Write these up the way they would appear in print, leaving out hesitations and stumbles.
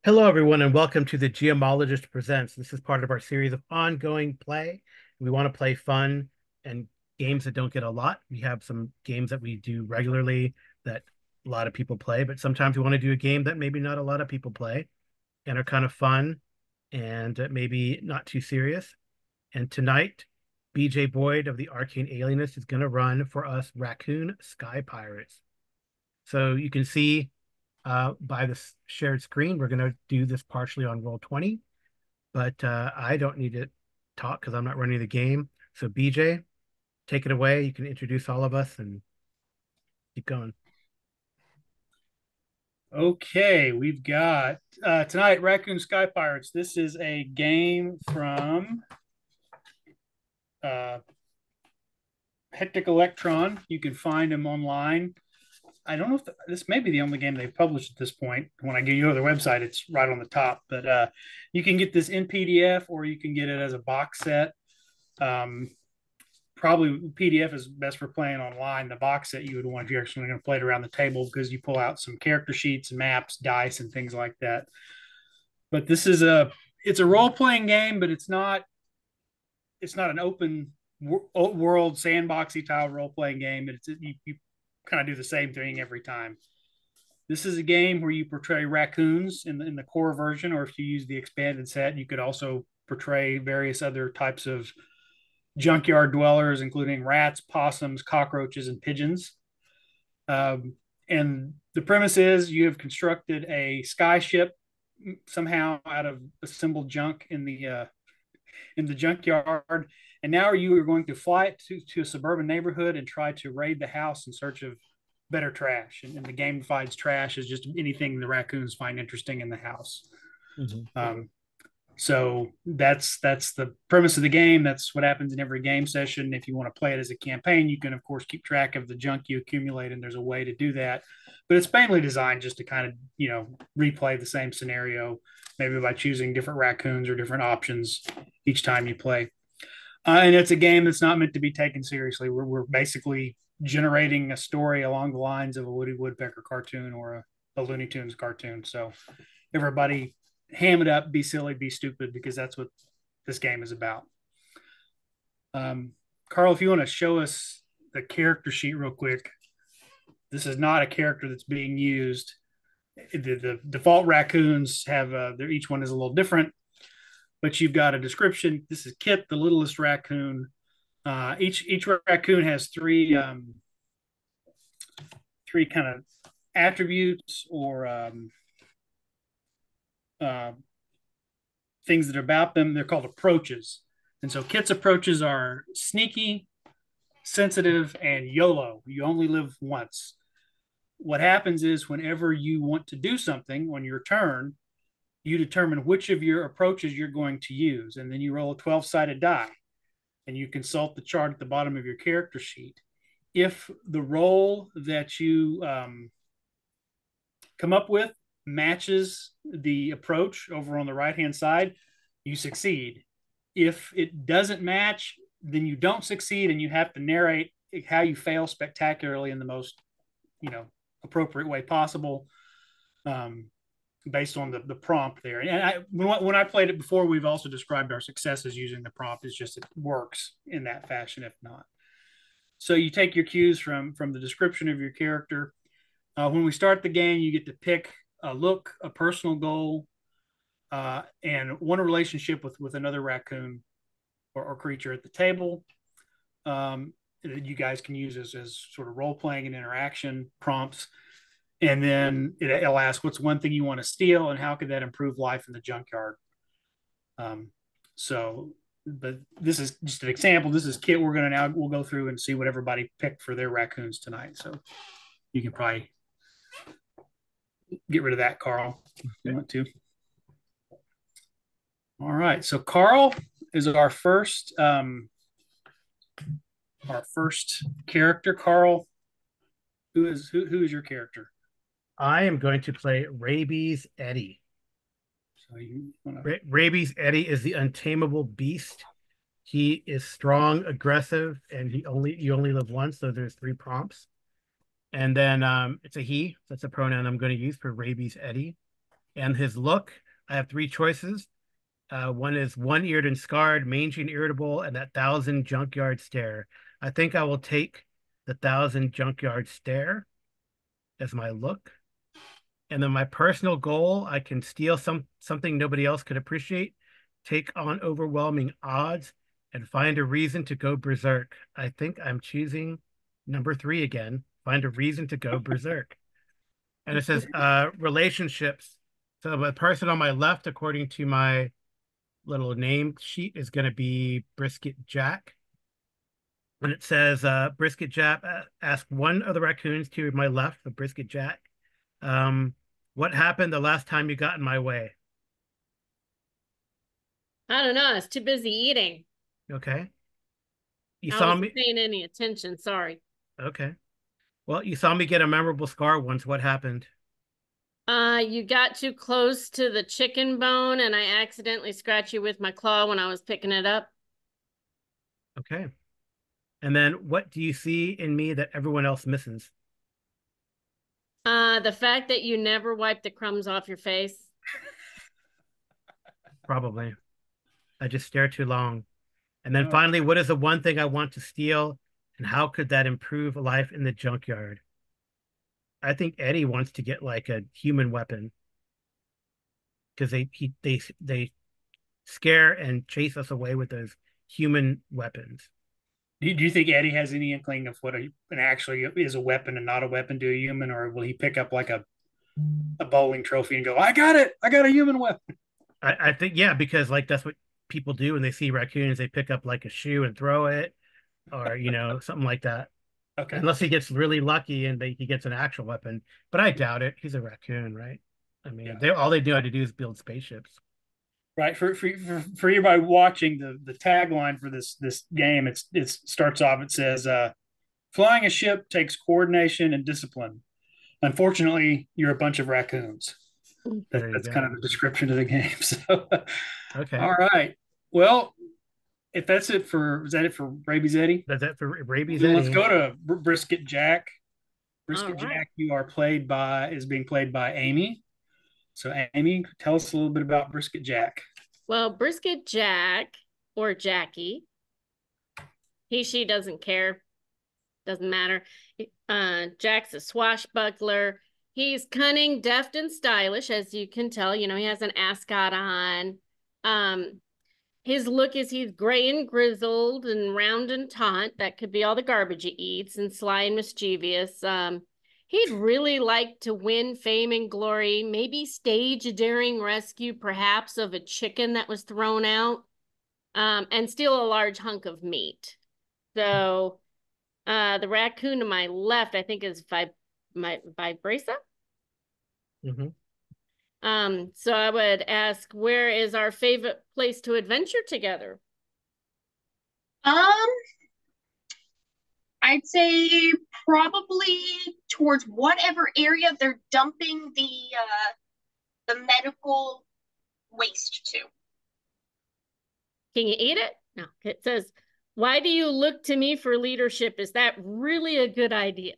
Hello, everyone, and welcome to the Geomologist Presents. This is part of our series of ongoing play. We want to play fun and games that don't get a lot. We have some games that we do regularly that a lot of people play, but sometimes we want to do a game that maybe not a lot of people play and are kind of fun and maybe not too serious. And tonight, BJ Boyd of the Arcane Alienist is going to run for us Raccoon Sky Pirates. So you can see by this shared screen. We're going to do this partially on Roll20, but I don't need to talk because I'm not running the game. So BJ, take it away. You can introduce all of us and keep going. Okay, we've got tonight Raccoon Sky Pirates. This is a game from uh, Hectic Electron. You can find them online. I don't know if this may be the only game they've published at this point. When I go to their website, it's right on the top. But you can get this in PDF or you can get it as a box set. Um, Probably PDF is best for playing online. The box set you would want if you're actually going to play it around the table because you pull out some character sheets and maps, dice, and things like that. But this is a role playing game, but it's not an open world sandboxy style role playing game. You kind of do the same thing every time. This is a game where you portray raccoons in the core version, or if you use the expanded set, you could also portray various other types of junkyard dwellers, including rats, possums, cockroaches, and pigeons. And the premise is you have constructed a sky ship somehow out of assembled junk in the junkyard, and now you are going to fly it to a suburban neighborhood and try to raid the house in search of better trash. And the game defines trash as just anything the raccoons find interesting in the house. Mhm. Um, so that's the premise of the game. That's what happens in every game session. If you want to play it as a campaign, you can of course keep track of the junk you accumulate, and there's a way to do that. But it's mainly designed just to kind of replay the same scenario, maybe by choosing different raccoons or different options each time you play. And it's a game that's not meant to be taken seriously. We're basically generating a story along the lines of a Woody Woodpecker cartoon or a Looney Tunes cartoon. So everybody ham it up, be silly, be stupid, because that's what this game is about. Um, Carl, if you want to show us the character sheet real quick, this is not a character that's being used. The default raccoons have each one is a little different, but you've got a description. This is Kit, the littlest raccoon. Each raccoon has three kind of attributes or uh, things that are about them. They're called approaches. And so Kit's approaches are sneaky, sensitive, and YOLO. You only live once. What happens is whenever you want to do something on your turn, you determine which of your approaches you're going to use. And then you roll a 12-sided die and you consult the chart at the bottom of your character sheet. If the roll that you come up with matches the approach over on the right hand side, you succeed. If it doesn't match, then you don't succeed and you have to narrate how you fail spectacularly in the most appropriate way possible, um, based on the prompt there. And when I played it before, we've also described our successes using the prompt. It's just it works in that fashion if not. So you take your cues from the description of your character. When we start the game, you get to pick a look, a personal goal, and one relationship with another raccoon or creature at the table. That you guys can use as sort of role playing and interaction prompts. And then it'll ask what's one thing you want to steal and how could that improve life in the junkyard. Um, so, but this is just an example. This is Kit. We'll go through and see what everybody picked for their raccoons tonight. So you can probably get rid of that, Carl, if you want to. All right. So Carl is our first character. Carl, who is your character? I am going to play Rabies Eddie. So you want to. Rabies Eddie is the untamable beast. He is strong, aggressive, and you only live once, so there's three prompts. And then it's a he. That's a pronoun I'm going to use for Rabies Eddie. And his look, I have three choices. One is one-eared and scarred, mangy and irritable, and that thousand junkyard stare. I think I will take the thousand junkyard stare as my look. And then my personal goal, I can steal something nobody else could appreciate, take on overwhelming odds, and find a reason to go berserk. I think I'm choosing number three again. Find a reason to go berserk. And it says relationships. So the person on my left, according to my little name sheet, is going to be Brisket Jack. And it says Brisket Jack asked one of the raccoons to my left, the Brisket Jack, um, what happened the last time you got in my way? I don't know. I was too busy eating. Okay. You I saw wasn't me. paying any attention. Sorry. Okay. Well, you saw me get a memorable scar once. What happened? You got too close to the chicken bone and I accidentally scratched you with my claw when I was picking it up. Okay. And then what do you see in me that everyone else misses? The fact that you never wipe the crumbs off your face. Probably. I just stare too long. And then All right. finally, what is the one thing I want to steal, and how could that improve life in the junkyard? I think Eddie wants to get like a human weapon because they scare and chase us away with those human weapons. Do you think Eddie has any inkling of what an actually is a weapon and not a weapon to a human, or will he pick up like a bowling trophy and go, "I got it! I got a human weapon"? I think yeah, because like that's what people do when they see raccoons. They pick up like a shoe and throw it, or something like that. Okay. Unless he gets really lucky and he gets an actual weapon, but I doubt it. He's a raccoon, right? I mean, Yeah. they all they do had to do is build spaceships. Right. For everybody watching, the tagline for this game, it starts off. It says, "Flying a ship takes coordination and discipline. Unfortunately, you're a bunch of raccoons." There you That's kind of go. the description of the game. So, Okay, all right. Well, if that's it for, is that it for Rabies Eddie? that's it for Rabies Then let's Eddie. go to Brisket Jack. All Brisket right. Jack, you are is being played by Amy. So, Amy, tell us a little bit about Brisket Jack. Well, Brisket Jack or Jackie, she doesn't care. Doesn't matter. Jack's a swashbuckler. He's cunning, deft, and stylish, as you can tell. He has an ascot on. Um, his look is he's gray and grizzled and round and taunt. That could be all the garbage he eats, and sly and mischievous. He'd really like to win fame and glory, maybe stage a daring rescue, perhaps of a chicken that was thrown out, and steal a large hunk of meat. So the raccoon to my left, I think, is Vibrasa. Mm-hmm. So I would ask, where is our favorite place to adventure together? Um, I'd say probably towards whatever area they're dumping the medical waste to. Can you eat it? No. It says, why do you look to me for leadership? Is that really a good idea?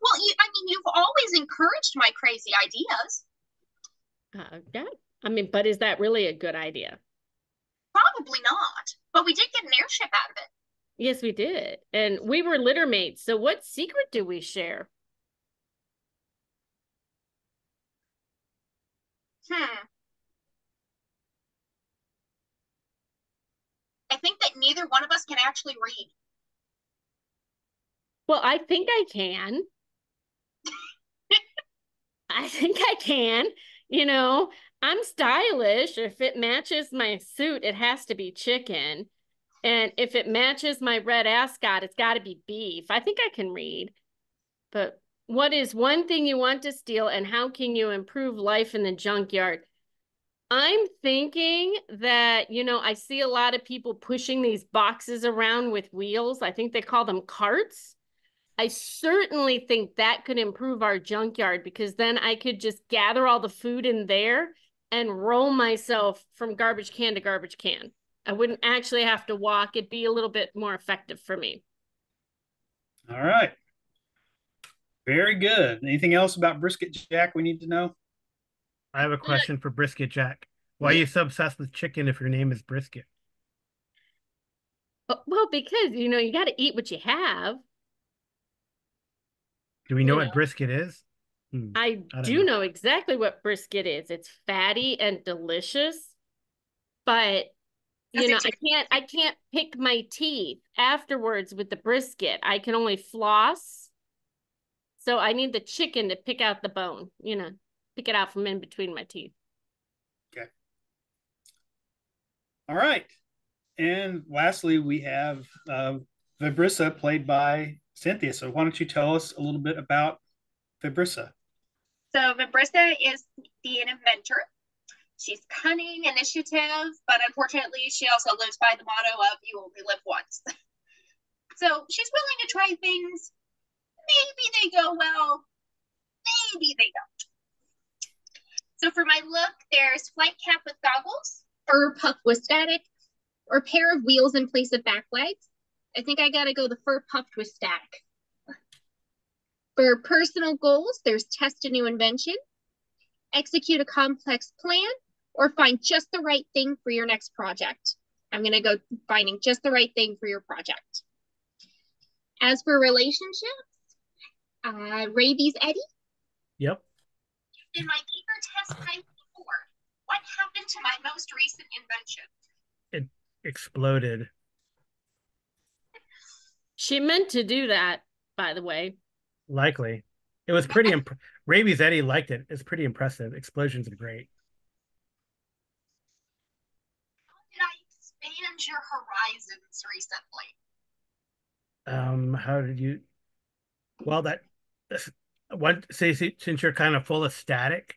Well, I mean, you've always encouraged my crazy ideas. Yeah. I mean, but is that really a good idea? Probably not, but we did get an airship out of it. Yes, we did. And we were litter mates. So what secret do we share? Hmm. I think that neither one of us can actually read. Well, I think I can. I think I can. You know, I'm stylish. If it matches my suit, it has to be chicken. And if it matches my red ascot, it's got to be beef. I think I can read. But what is one thing you want to steal and how can you improve life in the junkyard? I'm thinking that, I see a lot of people pushing these boxes around with wheels. I think they call them carts. I certainly think that could improve our junkyard because then I could just gather all the food in there and roll myself from garbage can to garbage can. I wouldn't actually have to walk. It'd be a little bit more effective for me. All right. Very good. Anything else about Brisket Jack we need to know? I have a question for Brisket Jack. Why are you so obsessed with chicken if your name is Brisket? Well, because you got to eat what you have. Do we know You what know, brisket is? I I don't do know. know exactly what brisket is. It's fatty and delicious, but Does it I can't pick my teeth afterwards with the brisket. I can only floss. So I need the chicken to pick out the bone, pick it out from in between my teeth. Okay. All right. And lastly, we have Vibrissa, played by Cynthia. So why don't you tell us a little bit about Vibrissa? So Vibrissa is the inventor. She's cunning, initiative, but unfortunately, she also lives by the motto of "you only live once." So she's willing to try things. Maybe they go well, maybe they don't. So for my look, there's flight cap with goggles, fur puff with static, or pair of wheels in place of back legs. I think I gotta go the fur puffed with static. For personal goals, there's test a new invention, execute a complex plan, or find just the right thing for your next project. I'm going to go finding just the right thing for your project. As for relationships, Rabies Eddie. Yep. In my paper test type before, what happened to my most recent invention? It exploded. She meant to do that, by the way. Likely. It was pretty Rabies Eddie liked it. It's pretty impressive. Explosions are great. How did I expand your horizons recently? How did you well that one say since you're kind of full of static,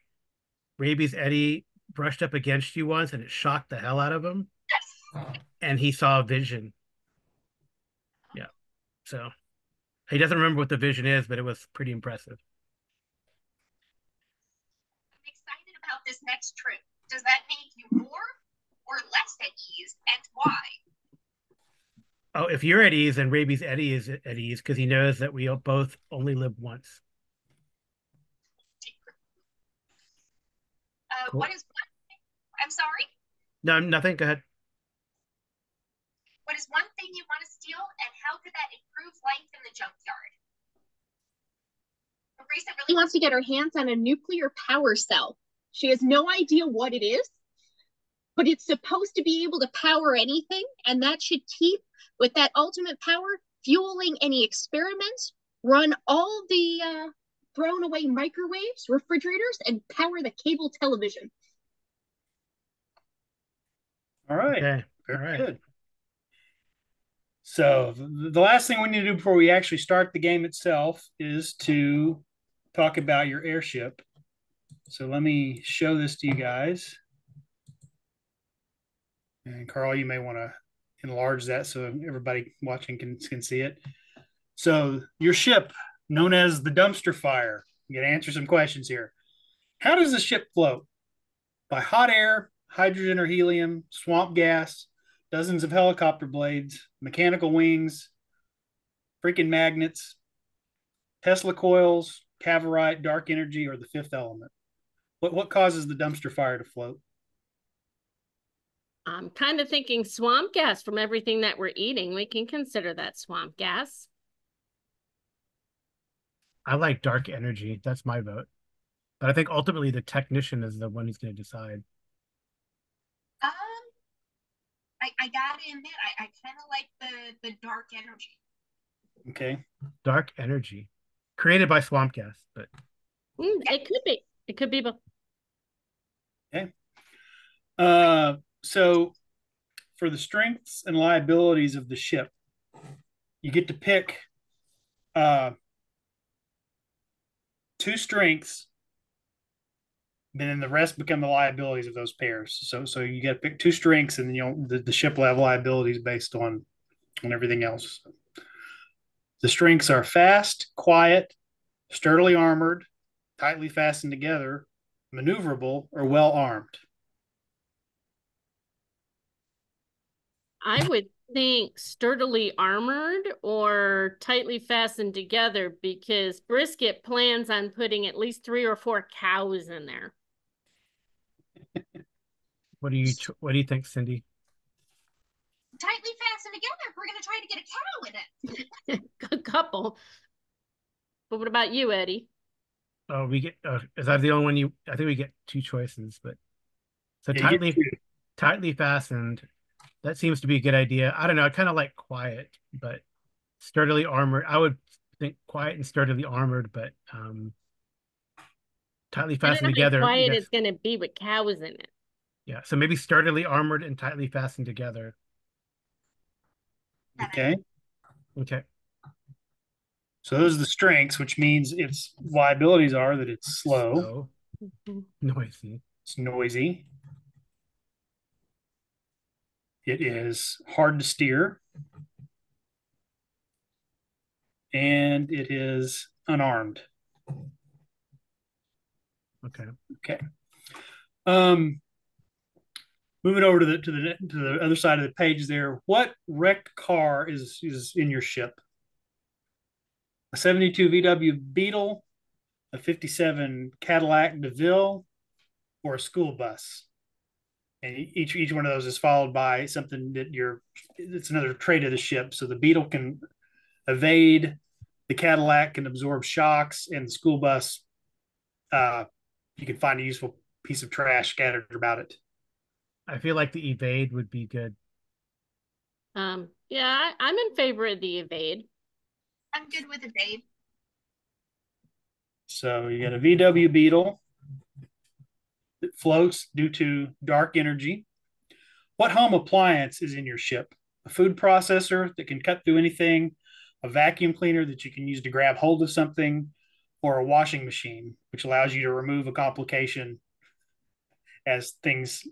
Rabies Eddie brushed up against you once and it shocked the hell out of him. And he saw a vision. Yeah. So he doesn't remember what the vision is, but it was pretty impressive. I'm excited about this next trip. Does that make you more or less at ease, and why? Oh, if you're at ease, then Rabies Eddie is at ease because he knows that we both only live once. Cool. What is one thing? I'm sorry? No, nothing. Go ahead. What is one thing you want to steal, and how could that improve life in the junkyard? Marisa really wants to get her hands on a nuclear power cell. She has no idea what it is, but it's supposed to be able to power anything, and that should keep, with that ultimate power, fueling any experiments, run all the thrown away microwaves, refrigerators, and power the cable television. All right. Okay. Very All right. good. So the last thing we need to do before we actually start the game itself is to talk about your airship. So let me show this to you guys. And Carl, you may want to enlarge that so everybody watching can see it. So your ship, known as the dumpster fire, I'm going to answer some questions here. How does the ship float? By hot air, hydrogen or helium, swamp gas, dozens of helicopter blades, mechanical wings, freaking magnets, Tesla coils, cavorite, dark energy, or the fifth element? What causes the dumpster fire to float? I'm kind of thinking swamp gas from everything that we're eating. We can consider that swamp gas. I like dark energy. That's my vote. But I think ultimately the technician is the one who's going to decide. Um, I gotta admit, I kind of like the dark energy. Okay. Dark energy. Created by swamp gas, but It could be. It could be both. Okay. So for the strengths and liabilities of the ship, you get to pick two strengths, and then the rest become the liabilities of those pairs. So you got to pick two strengths, and then the ship will have liabilities based on everything else. The strengths are fast, quiet, sturdily armored, tightly fastened together, maneuverable, or well armed. I would think sturdily armored or tightly fastened together because Brisket plans on putting at least 3 or 4 cows in there. What do you think, Cindy? Tightly fastened together. We're gonna try to get a cow in it. A couple. But what about you, Eddie? Oh, we get. Is that the only one you? I think we get two choices, but so Yeah, tightly fastened. That seems to be a good idea. I don't know. I kind of like quiet, but sturdily armored. I would think quiet and sturdily armored, but tightly I don't fastened know how together. quiet Yes. it's going to be with cows in it. Yeah. So maybe sturdily armored and tightly fastened together. okay. Okay. So those are the strengths, which means its liabilities are that it's slow, So noisy. it's noisy, it is hard to steer, and it is unarmed. Okay. Okay. Moving over to the other side of the page there. What wrecked car is in your ship? A 72 VW Beetle, a 57 Cadillac DeVille, or a school bus? And each one of those is followed by something that it's another trait of the ship. So the Beetle can evade, the Cadillac can absorb shocks, and the school bus, you can find a useful piece of trash scattered about it. I feel like the evade would be good. Yeah, I'm in favor of the evade. I'm good with it, babe. So you got a VW Beetle that floats due to dark energy. What home appliance is in your ship? A food processor that can cut through anything, a vacuum cleaner that you can use to grab hold of something, or a washing machine, which allows you to remove a complication as things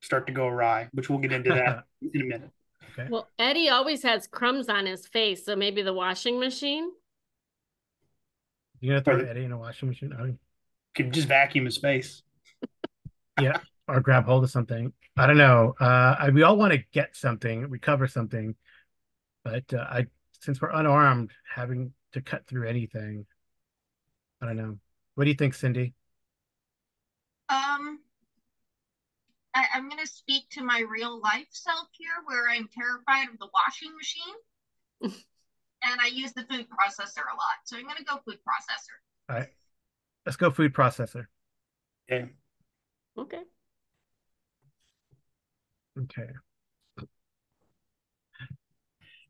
start to go awry, which we'll get into that in a minute. Okay. Well, Eddie always has crumbs on his face, so maybe the washing machine? You're gonna throw Eddie in a washing machine? Oh, could just vacuum his face. yeah, or grab hold of something. I don't know. We all want to get something, recover something, but since we're unarmed, having to cut through anything, I don't know. What do you think, Cindy? I'm going to speak to my real life self here, where I'm terrified of the washing machine, and I use the food processor a lot. So I'm going to go food processor. All right, let's go food processor. Okay. Okay. Okay.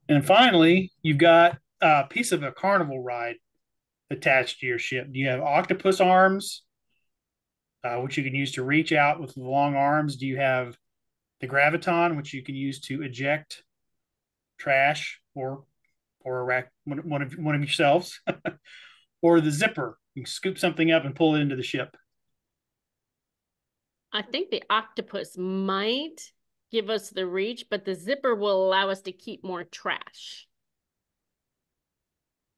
And finally, you've got a piece of a carnival ride attached to your ship. Do you have octopus arms, which you can use to reach out with long arms? Do you have the graviton, which you can use to eject trash or one of yourselves, or the zipper? You can scoop something up and pull it into the ship. I think the octopus might give us the reach, but the zipper will allow us to keep more trash.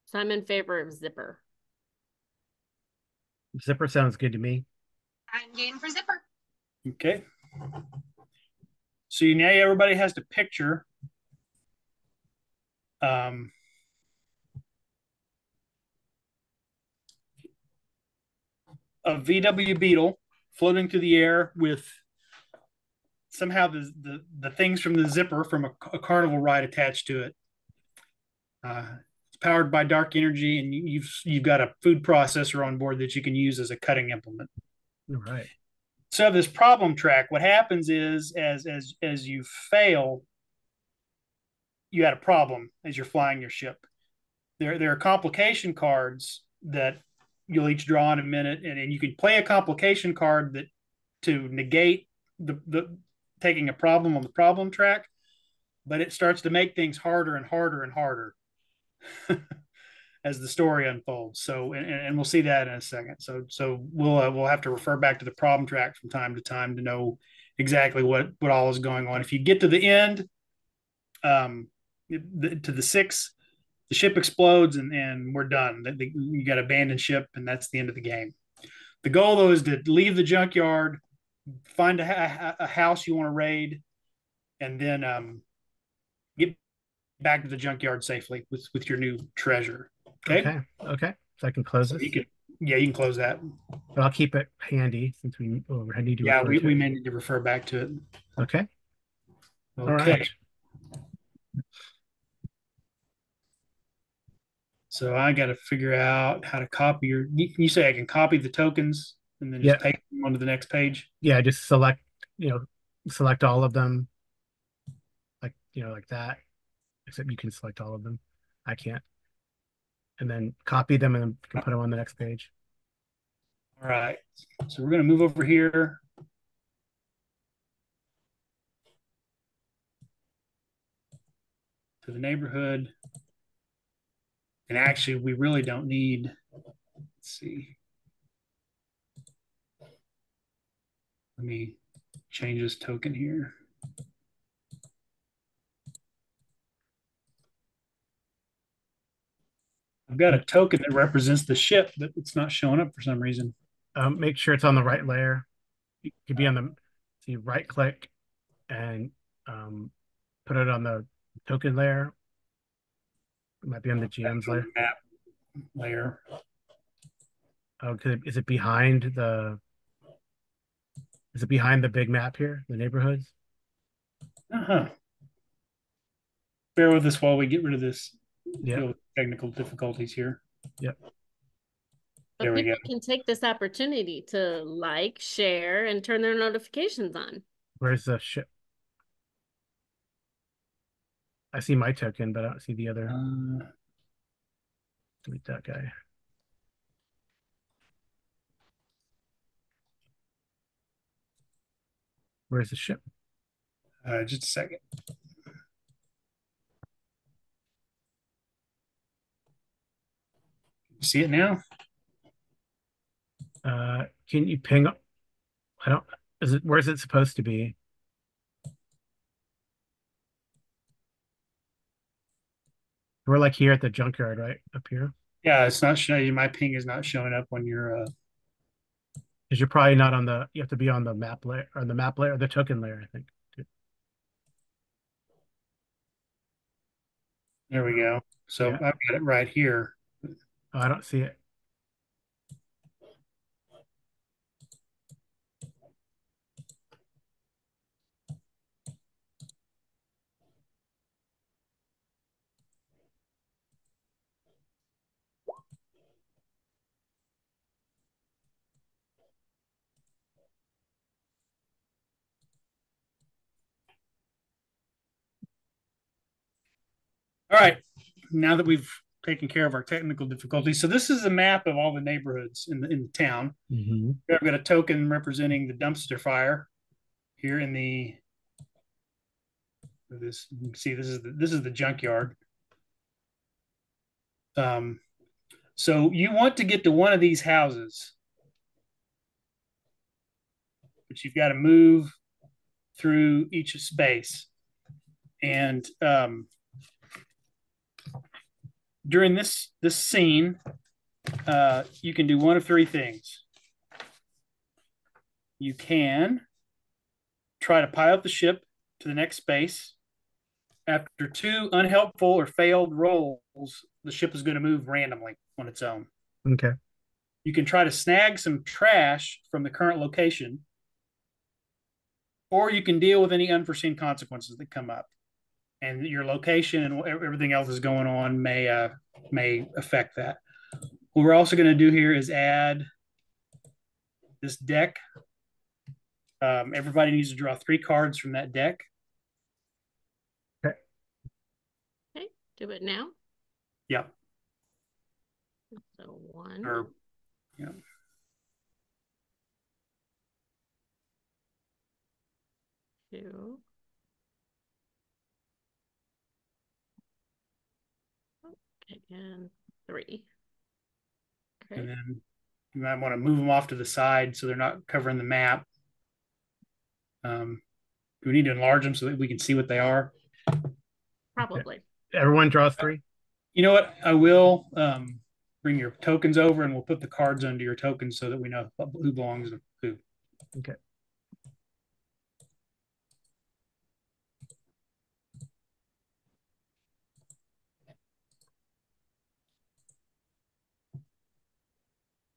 So I'm in favor of zipper. Zipper sounds good to me. I'm game for zipper. Okay. So now everybody has to picture a VW Beetle floating through the air with somehow the things from the zipper from a carnival ride attached to it. It's powered by dark energy, and you've got a food processor on board that you can use as a cutting implement. All right. So this problem track, what happens is as you fail, you had a problem as you're flying your ship. There are complication cards that you'll each draw in a minute, and you can play a complication card that to negate the taking a problem on the problem track, but it starts to make things harder and harder and harder as the story unfolds. So, and we'll see that in a second. So we'll have to refer back to the problem track from time to time to know exactly what all is going on. If you get to the end, to the 6, the ship explodes and we're done. You got abandoned ship, and that's the end of the game. The goal, though, is to leave the junkyard, find a house you want to raid, and then get back to the junkyard safely with your new treasure. Okay. Okay. So I can close So this. Yeah, you can close that. But I'll keep it handy since I need to Yeah, refer to we it. may need to refer back to it. Okay. All Okay. right. So I got to figure out how to copy your. You say I can copy the tokens and then just Yeah. paste them onto the next page? Yeah. Just select all of them, like that. Except you can select all of them. I can't. And then copy them and then you can put them on the next page. All right. So we're going to move over here. To the neighborhood. And actually, we really don't need, let's see. Let me change this token here. I've got a token that represents the ship, but it's not showing up for some reason. Make sure it's on the right layer. It could be on the, so you right click and put it on the token layer. It might be on the GM's layer. Map layer. Oh, is it behind the big map here, the neighborhoods? Uh-huh. Bear with us while we get rid of this. Yeah. Technical difficulties here. Yep. But There we people go. can take this opportunity to like, share, and turn their notifications on. Where's the ship? I see my token, but I don't see the other. Delete that guy. Where's the ship? Just a second. You see it now? Can you ping? I don't. Where's it supposed to be? We're like here at the junkyard, right up here. Yeah, it's not showing. My ping is not showing up when you're. Because you're probably not on the. You have to be on the map layer, or the map layer, or the token layer, I think. There we go. So Yeah. I've got it right here. Oh, I don't see it. All right. Now that we've taken care of our technical difficulties, so this is a map of all the neighborhoods in the town. Mm-hmm. I've got a token representing the dumpster fire here in the. This you can see this is the junkyard. So you want to get to one of these houses, but you've got to move through each space. And during this scene, you can do one of three things. You can try to pilot the ship to the next space. After two unhelpful or failed rolls, the ship is going to move randomly on its own. Okay. You can try to snag some trash from the current location, or you can deal with any unforeseen consequences that come up. And your location and everything else is going on may affect that. What we're also going to do here is add this deck. Everybody needs to draw 3 cards from that deck. Okay. Okay, do it now. Yep. So 1. Or, yeah. 2. Okay, and 3. Okay. And then you might want to move them off to the side so they're not covering the map. Do we need to enlarge them so that we can see what they are? Probably. Everyone draws 3. You know what? I will bring your tokens over and we'll put the cards under your tokens so that we know who belongs to who. Okay.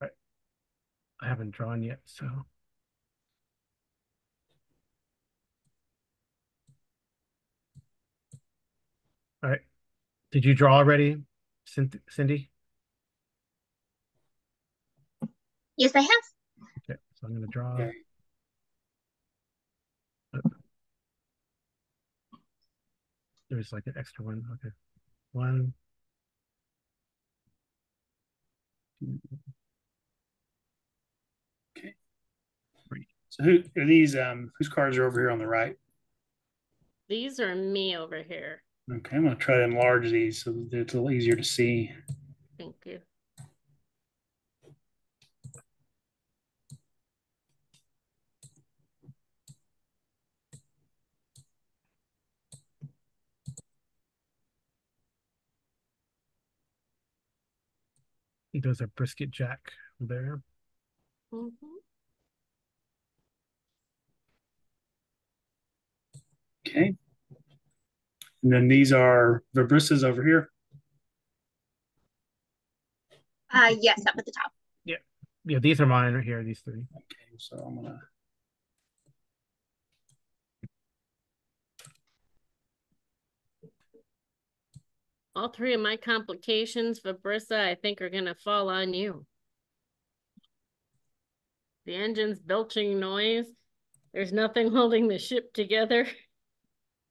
Right. I haven't drawn yet, so. All right. Did you draw already, Cindy? Yes, I have. Okay, so I'm going to draw. Okay. There's like an extra one. Okay. 1, 2, Okay. 3. So who are these? Whose cards are over here on the right? These are me over here. Okay, I'm going to try to enlarge these so that it's a little easier to see. Thank you. There's a brisket jack there. Mm-hmm. Okay. And then these are Vibrissas over here. Yes, up at the top. Yeah. Yeah, these are mine right here, these 3. Okay, so I'm going to. All 3 of my complications, Vibrissa, I think are going to fall on you. The engine's belching noise. There's nothing holding the ship together.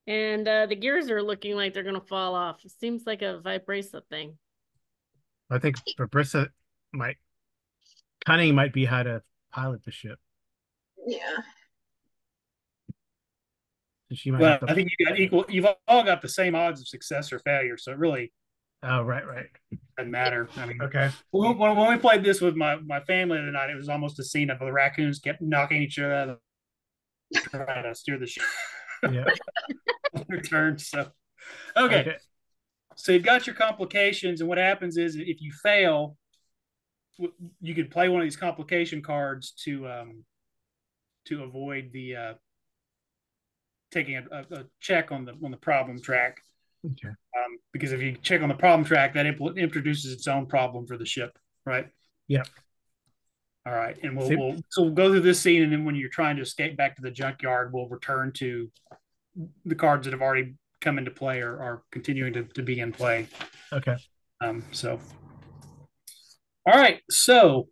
And the gears are looking like they're going to fall off. It seems like a Vibrissa thing. I think Fabrissa cunning might be how to pilot the ship. Yeah. So she might Well, have to. I think you got equal. You've all got the same odds of success or failure, so it really Oh, right. doesn't matter. I mean, Okay. when we played this with my family the other night, it was almost a scene of the raccoons kept knocking each other out of trying to steer the ship Yeah. on their turn. So, okay. So you've got your complications, and what happens is if you fail, you could play one of these complication cards to avoid the taking a check on the problem track. Okay. Because if you check on the problem track, that introduces its own problem for the ship, right? Yeah. All right, and we'll go through this scene, and then when you're trying to escape back to the junkyard, we'll return to the cards that have already come into play or are continuing to be in play. Okay. So, all right, so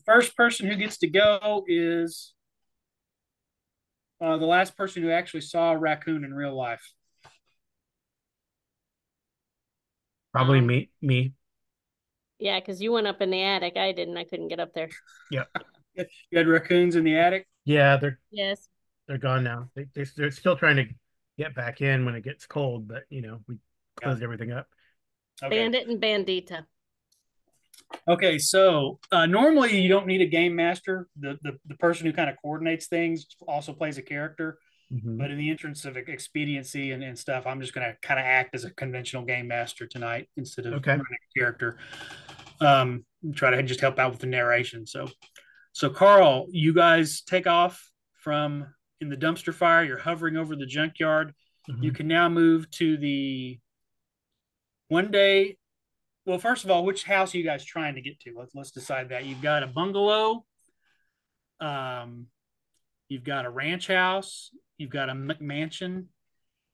first person who gets to go is the last person who actually saw a raccoon in real life. Probably me. Yeah, because you went up in the attic. I didn't. I couldn't get up there. Yeah. You had raccoons in the attic? Yeah, Yes. they're gone now. They're still trying to get back in when it gets cold, but we closed everything up. Okay. Bandit and Bandita. Okay, so normally you don't need a game master. The person who kind of coordinates things also plays a character. Mm-hmm. But in the interest of expediency and stuff, I'm just going to kind of act as a conventional game master tonight instead of running a character. Try to just help out with the narration. So Carl, you guys take off from in the dumpster fire. You're hovering over the junkyard. Mm-hmm. You can now move to the one day. Well, first of all, which house are you guys trying to get to? Let's decide that. You've got a bungalow. You've got a ranch house. You've got a McMansion,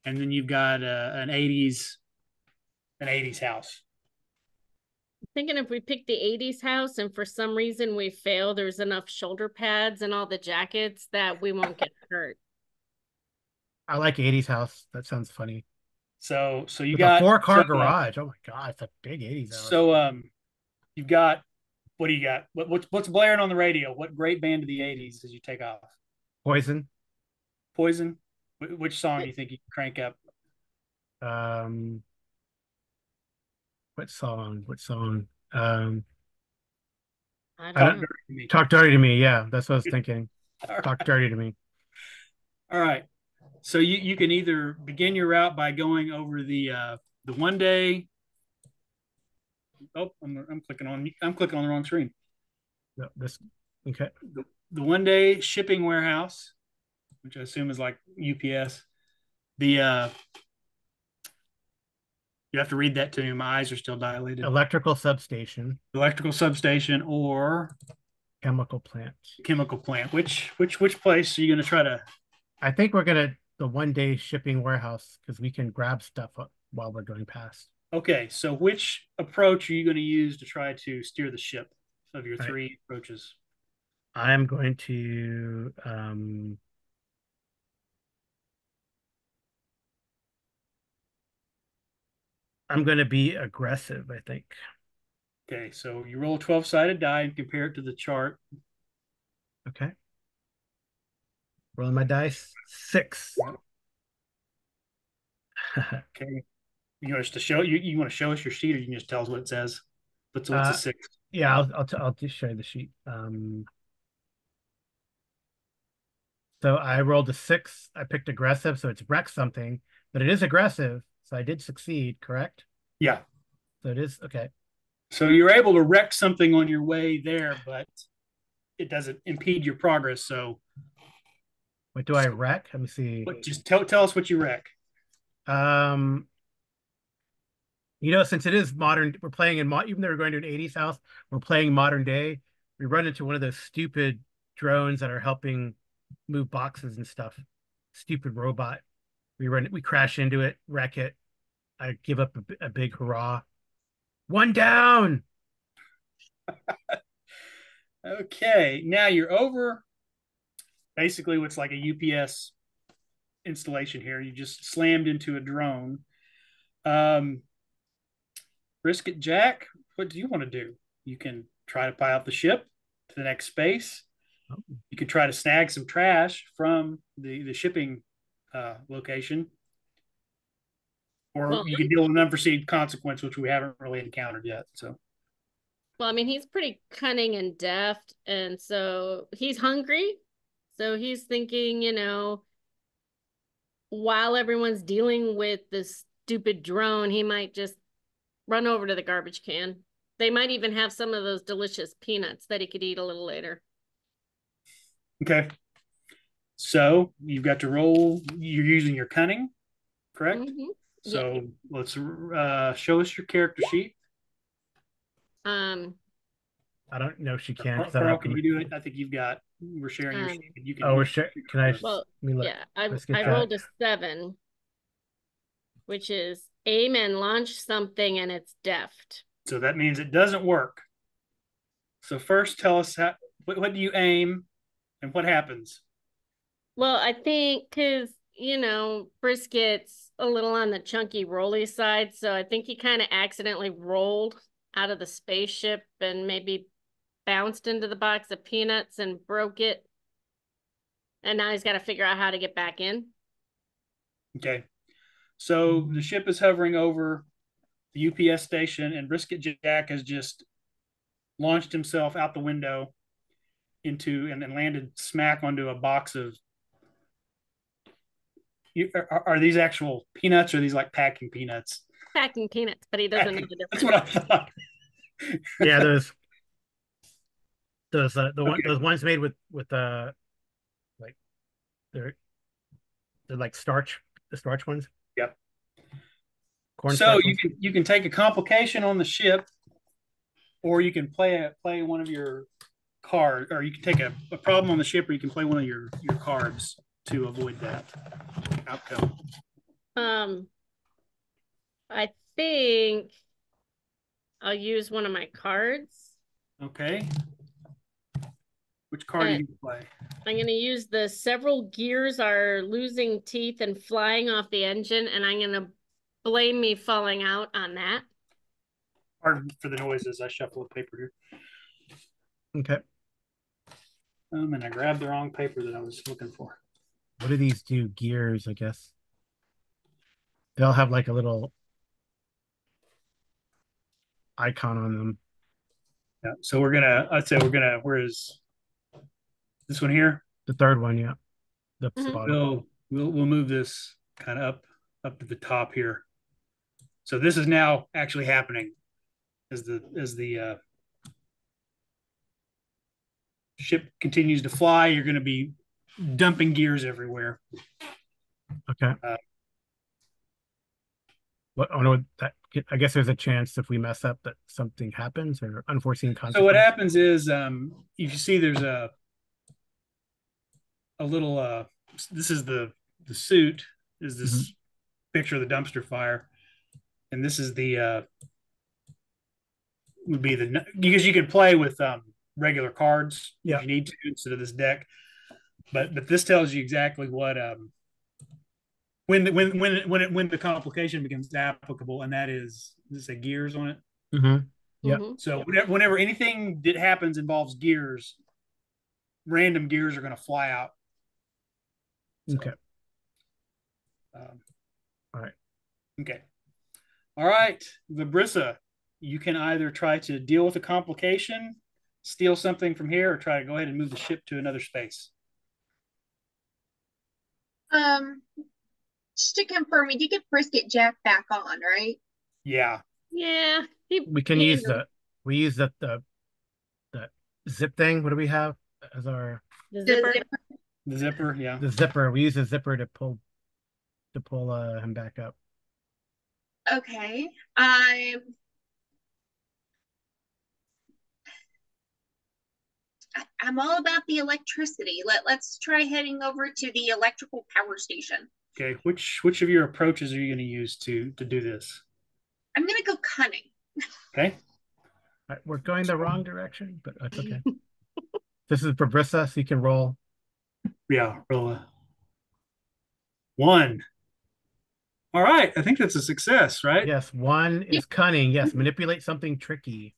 and then you've got an 80s house. I'm thinking if we pick the 80s house and for some reason we fail, there's enough shoulder pads and all the jackets that we won't get hurt. I like 80s house. That sounds funny. So you with got a 4-car garage. Oh my god, it's a big 80s house. So you've got, what do you got? What's blaring on the radio? What great band of the 80s did you take off? Poison. Which song do you think you can crank up? What song? I don't know. Talk Dirty to Me. Yeah, that's what I was thinking. Talk Dirty to Me. All right. So you can either begin your route by going over the one day. Oh, I'm clicking on the wrong screen. No, okay. The one day shipping warehouse, which I assume is like UPS. Your You have to read that to me. My eyes are still dilated. Electrical substation. Electrical substation or Chemical plant. chemical plant. Which place are you going to try to? I think we're gonna the 1 day shipping warehouse because we can grab stuff while we're going past. Okay, so which approach are you going to use to try to steer the ship of your Right. three approaches? I'm going to I'm going to be aggressive, I think. Okay, so you roll a 12-sided die and compare it to the chart. Okay. Rolling my dice. 6. Okay. You want us to show you want to show us your sheet, or you can just tell us what it says? What's a 6? Yeah, I'll just show you the sheet. So I rolled a 6. I picked aggressive, so it's wreck something, but it is aggressive, so I did succeed, correct? Yeah. So it is okay. So you're able to wreck something on your way there, but it doesn't impede your progress. So What do I wreck? Let me see. just tell us what you wreck. Um, since it is modern, we're playing even though we're going to an 80s house, we're playing modern day. We run into one of those stupid drones that are helping move boxes and stuff. Stupid robot. We crash into it, wreck it. I give up a big hurrah. 1 down. Okay, now you're over basically what's like a UPS installation here. You just slammed into a drone. Brisket Jack, what do you want to do? You can try to pilot the ship to the next space. You could try to snag some trash from the shipping location. Or you could deal with an unforeseen consequence, which we haven't really encountered yet. So, well, I mean, he's pretty cunning and deft, and so he's hungry. So he's thinking, while everyone's dealing with this stupid drone, he might just run over to the garbage can. They might even have some of those delicious peanuts that he could eat a little later. okay. So you've got to roll. You're using your cunning, correct? Mm-hmm. So yeah. let's show us your character sheet. I don't know if she can. Carl, can you do it? I think we're sharing your sheet. You can. Oh, we're sharing. Can I? Well, yeah, I rolled a 7, which is aim and launch something, and it's deft. So that means it doesn't work. So first, tell us what do you aim, and what happens? Well, I think because Brisket's a little on the chunky rolly side, so I think he kind of accidentally rolled out of the spaceship and maybe bounced into the box of peanuts and broke it. And now he's got to figure out how to get back in. Okay. So the ship is hovering over the UPS station, and Brisket Jack has just launched himself out the window into and then landed smack onto a box of. Are these actual peanuts, or are these like packing peanuts? Packing peanuts, but he doesn't know the difference. That's what I thought. Yeah, those ones made with like they're like starch, the starch ones. Yep. So you can take a complication on the ship, or you can play one of your cards, or you can take a problem on the ship, or you can play one of your cards to avoid that outcome. I think I'll use one of my cards. Okay. Which card are you going to play? I'm going to use the several gears are losing teeth and flying off the engine, and I'm going to blame me falling out on that. Pardon for the noises. I shuffle the paper here. Okay. And I grabbed the wrong paper that I was looking for. What do these do? Gears, I guess. They'll have like a little icon on them. Yeah. So where is this one here? The third one, yeah. The bottom. We'll move this kind of up to the top here. So this is now actually happening as the ship continues to fly. You're going to be dumping gears everywhere. Okay. What? Oh no, that I guess there's a chance if we mess up that something happens or unforeseen So what consequence. happens is, if you see there's a little this is the suit is Mhm. this picture of the dumpster fire, and this is the would be the because you can play with regular cards if Yeah. you need to instead of this deck, but this tells you exactly what when the complication becomes applicable, and that is this a gears on it. Yeah. Mm-hmm. So whenever anything that happens involves gears, random gears are going to fly out. Okay. So, um, All right. okay. All right, Vibrissa, you can either try to deal with a complication, steal something from here, or try to go ahead and move the ship to another space. Um, just to confirm, we did get Brisket Jack back on, right? Yeah. Yeah. We can use the zip thing. What do we have as our the The zipper. zipper. The zipper, yeah. the zipper? We use the zipper to pull him back up. Okay. I'm all about the electricity. Let's try heading over to the electrical power station. Okay. Which of your approaches are you going to use to do this? I'm gonna go cunning. Okay. All right, we're going the wrong direction, but that's okay. This is for Brissa, so you can roll. Yeah. Roll a one. All right. I think that's a success, right? Yes, one is cunning. Yes, manipulate something tricky.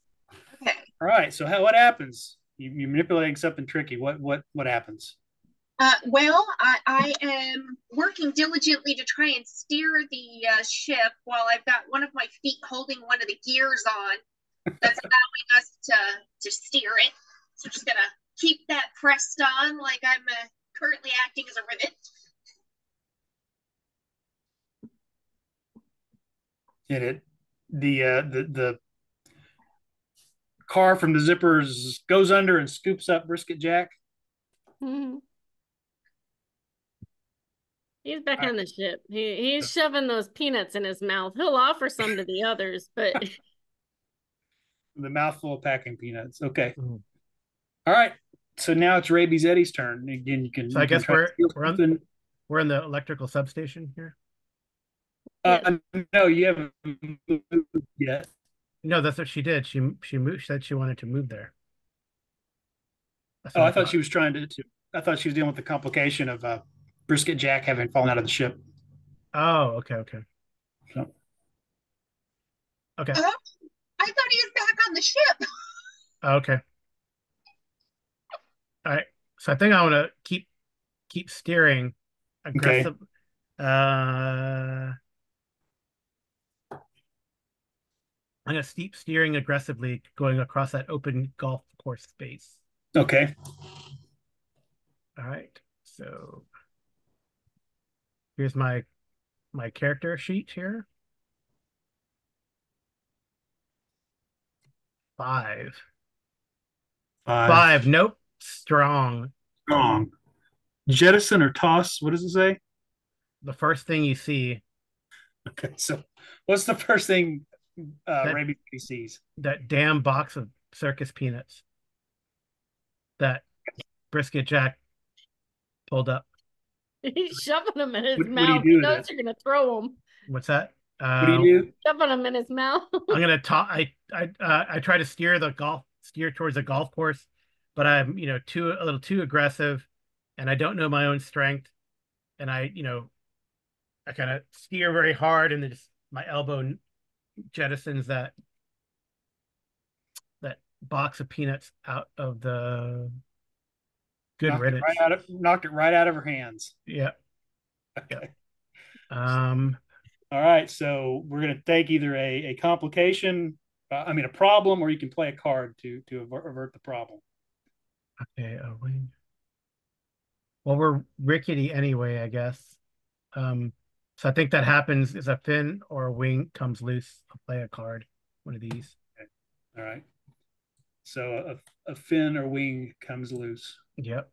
Okay. All right. So what happens? You're manipulating something tricky. What happens? Well, I am working diligently to try and steer the ship while I've got one of my feet holding one of the gears on. That's allowing us to steer it. So just gonna keep that pressed on like I'm currently acting as a rivet. And it the car from the zippers goes under and scoops up Brisket Jack. Mhm. He's back All right. on the ship. He's shoving those peanuts in his mouth. He'll offer some to the others, but The mouthful of packing peanuts. Okay. Mhm. All right. So now it's Rabies Eddie's turn. Again, So I you can guess try to steal something. we're in the electrical substation here. yes. No, you haven't moved yet. No, that's what she did. She moved. She said she wanted to move there. That's Oh, what I thought she was trying to. I thought she was dealing with the complication of Brisket Jack having fallen out of the ship. Oh, okay, okay, So, okay, Oh, I thought he was back on the ship. okay. All right. So I think I want to keep steering okay. aggressive. I'm gonna keep steering aggressively, going across that open golf course space. Okay. All right. So here's my character sheet here. 5. Five. 5. Nope. Strong. Strong. Jettison or toss? What does it say? The first thing you see Okay. So, what's the first thing that Rabies Eddie sees? that damn box of circus peanuts that Brisket Jack pulled up. He's shoving them in his What do you mouth. do He with knows it? you're gonna throw them. What's that? What do you do? Shoving them in his mouth. I'm gonna talk. I try to steer towards a golf course, but I'm a little too aggressive, and I don't know my own strength, and I kind of steer very hard, and then just my elbow jettisons that box of peanuts out of the good riddance. Knocked it right out of her hands. Yeah. Okay. Um. All right. So we're going to take either a complication, a problem, or you can play a card to avert the problem. Okay. Well, we're rickety anyway, I guess. So I think that happens is a fin or a wing comes loose. I'll play a card, one of these. Okay. All right. So a fin or wing comes loose. Yep.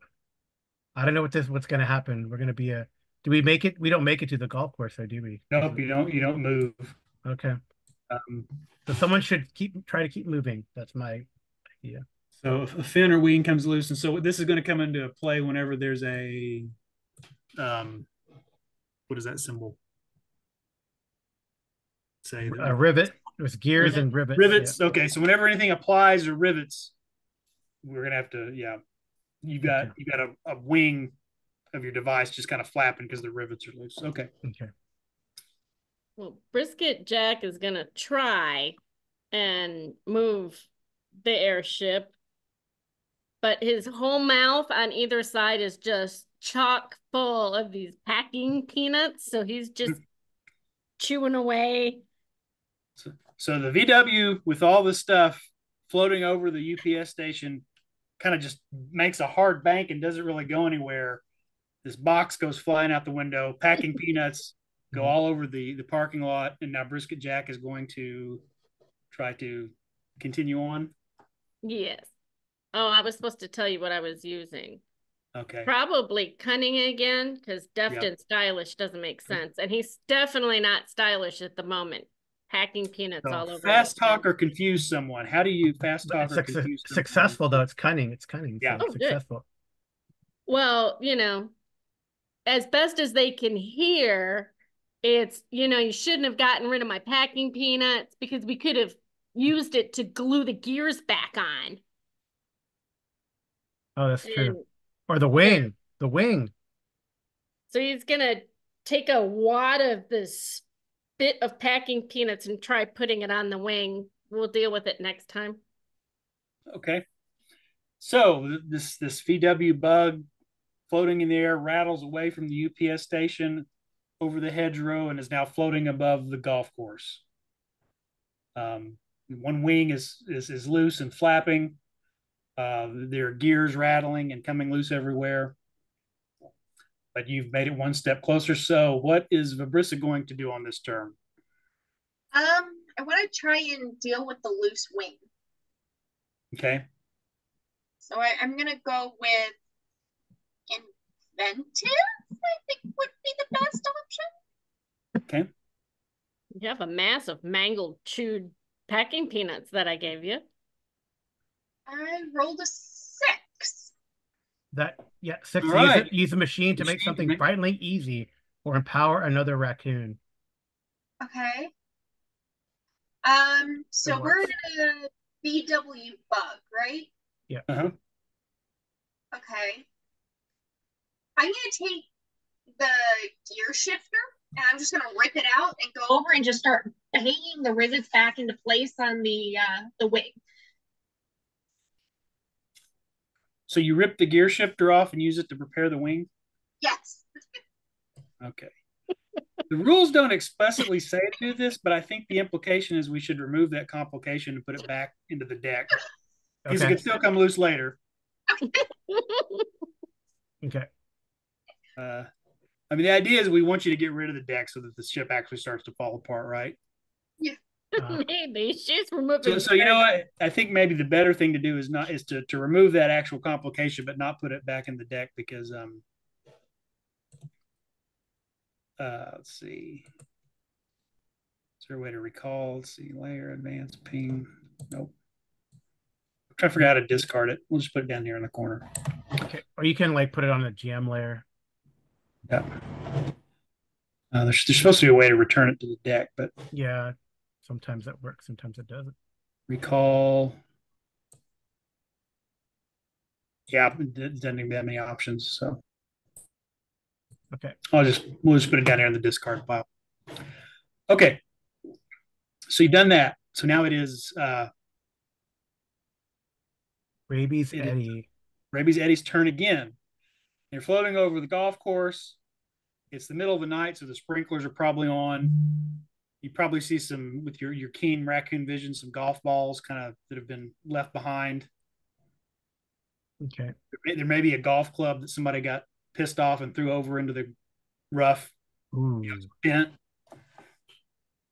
I don't know what's going to happen. We're going to be do we make it? We don't make it to the golf course, or do we? Nope, you don't move. Okay. Um, So someone should try to keep moving. That's my idea. so if a fin or wing comes loose, and so this is going to come into play whenever there's a what is that symbol? Say A rivet. There's gears and rivets. Rivets. Yeah. Okay, so whenever anything applies or rivets, we're gonna have to. Yeah, you got a wing of your device just kind of flapping because the rivets are loose. Okay. Okay. Well, Brisket Jack is gonna try and move the airship, but his whole mouth on either side is just chock full of these packing peanuts. So he's just chewing away. So the VW with all this stuff floating over the UPS station kind of just makes a hard bank and doesn't really go anywhere. This box goes flying out the window, packing peanuts go all over the parking lot, and now Brisket Jack is going to try to continue on. Yes. Oh, I was supposed to tell you what I was using. Okay. Probably cunning again, because deft and stylish doesn't make sense. And he's definitely not stylish at the moment. Packing peanuts all over. Fast talk or confuse someone. How do you fast talk or confuse someone? Successful, though. It's cunning. It's cunning. Yeah. So successful. Good. Well, as best as they can hear, it's, you shouldn't have gotten rid of my packing peanuts because we could have used it to glue the gears back on. Oh, that's true. Or the wing. Yeah. The wing. So he's going to take a wad of this bit of packing peanuts and try putting it on the wing. We'll deal with it next time. Okay. So this VW bug floating in the air rattles away from the UPS station over the hedgerow and is now floating above the golf course. One wing is loose and flapping. There are gears rattling and coming loose everywhere. But you've made it one step closer. So what is Vibrissa going to do on this turn? I want to try and deal with the loose wing. Okay. So I'm going to go with inventive, I think would be the best option. Okay. You have a mass of mangled, chewed packing peanuts that I gave you. I rolled a 6. Six. Right. Use a machine to make something frighteningly easy or empower another raccoon. Okay. So we're in a VW bug, right? Yeah. Uh-huh. Okay. I'm gonna take the gear shifter and I'm just gonna rip it out and go over and just start hanging the rivets back into place on the wing. So you rip the gear shifter off and use it to prepare the wing? Yes. Okay. The rules don't explicitly say to do this, but I think the implication is we should remove that complication and put it back into the deck. Because it can still come loose later. Okay. The idea is we want you to get rid of the deck so that the ship actually starts to fall apart, right? Yeah. Maybe she's removing. So you know what? I think maybe the better thing to do is to remove that actual complication, but not put it back in the deck because let's see. Is there a way to recall? Let's see, layer, advanced, ping. Nope. I'm trying to figure out how to discard it. We'll just put it down here in the corner. Okay. Or you can put it on a GM layer. Yeah. There's supposed to be a way to return it to the deck, but yeah, sometimes that works, sometimes it doesn't. Recall. Yeah, it doesn't even have many options. So okay. we'll just put it down here in the discard pile. Okay. So you've done that. So now it is Rabies Eddie. Rabies Eddie's turn again. They're floating over the golf course. It's the middle of the night, so the sprinklers are probably on. You probably see some, with your keen raccoon vision, some golf balls kind of that have been left behind. Okay. There may be a golf club that somebody got pissed off and threw over into the rough. Ooh. Dent.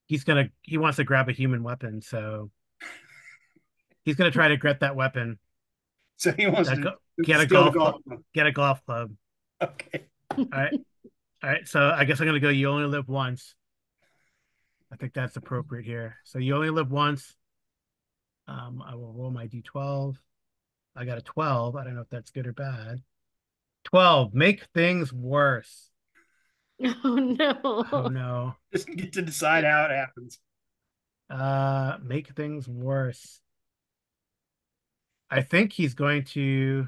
He wants to grab a human weapon, so he's gonna try to get that weapon. So he wants to get a golf club. Get a golf club. Okay. All right. So I guess I'm gonna go. You only live once. I think that's appropriate here. So you only live once. I will roll my d12. I got a 12. I don't know if that's good or bad. 12. Make things worse. Oh Oh no. no. Just get to decide how it happens. Make things worse. I think he's going to.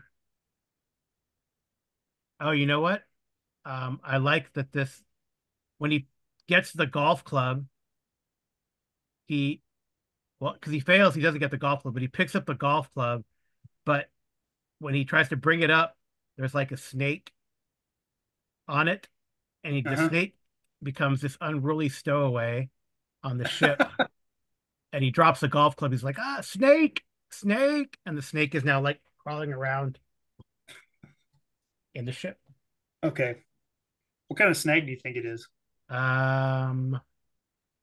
Oh, you know what? I like that this when he gets the golf club, he well, because he fails, he doesn't get the golf club, but he picks up the golf club. But when he tries to bring it up, there's like a snake on it, and the Uh-huh. snake becomes this unruly stowaway on the ship, and he drops the golf club. He's like, ah, snake, snake, and the snake is now like crawling around in the ship. Okay. What kind of snake do you think it is? I'm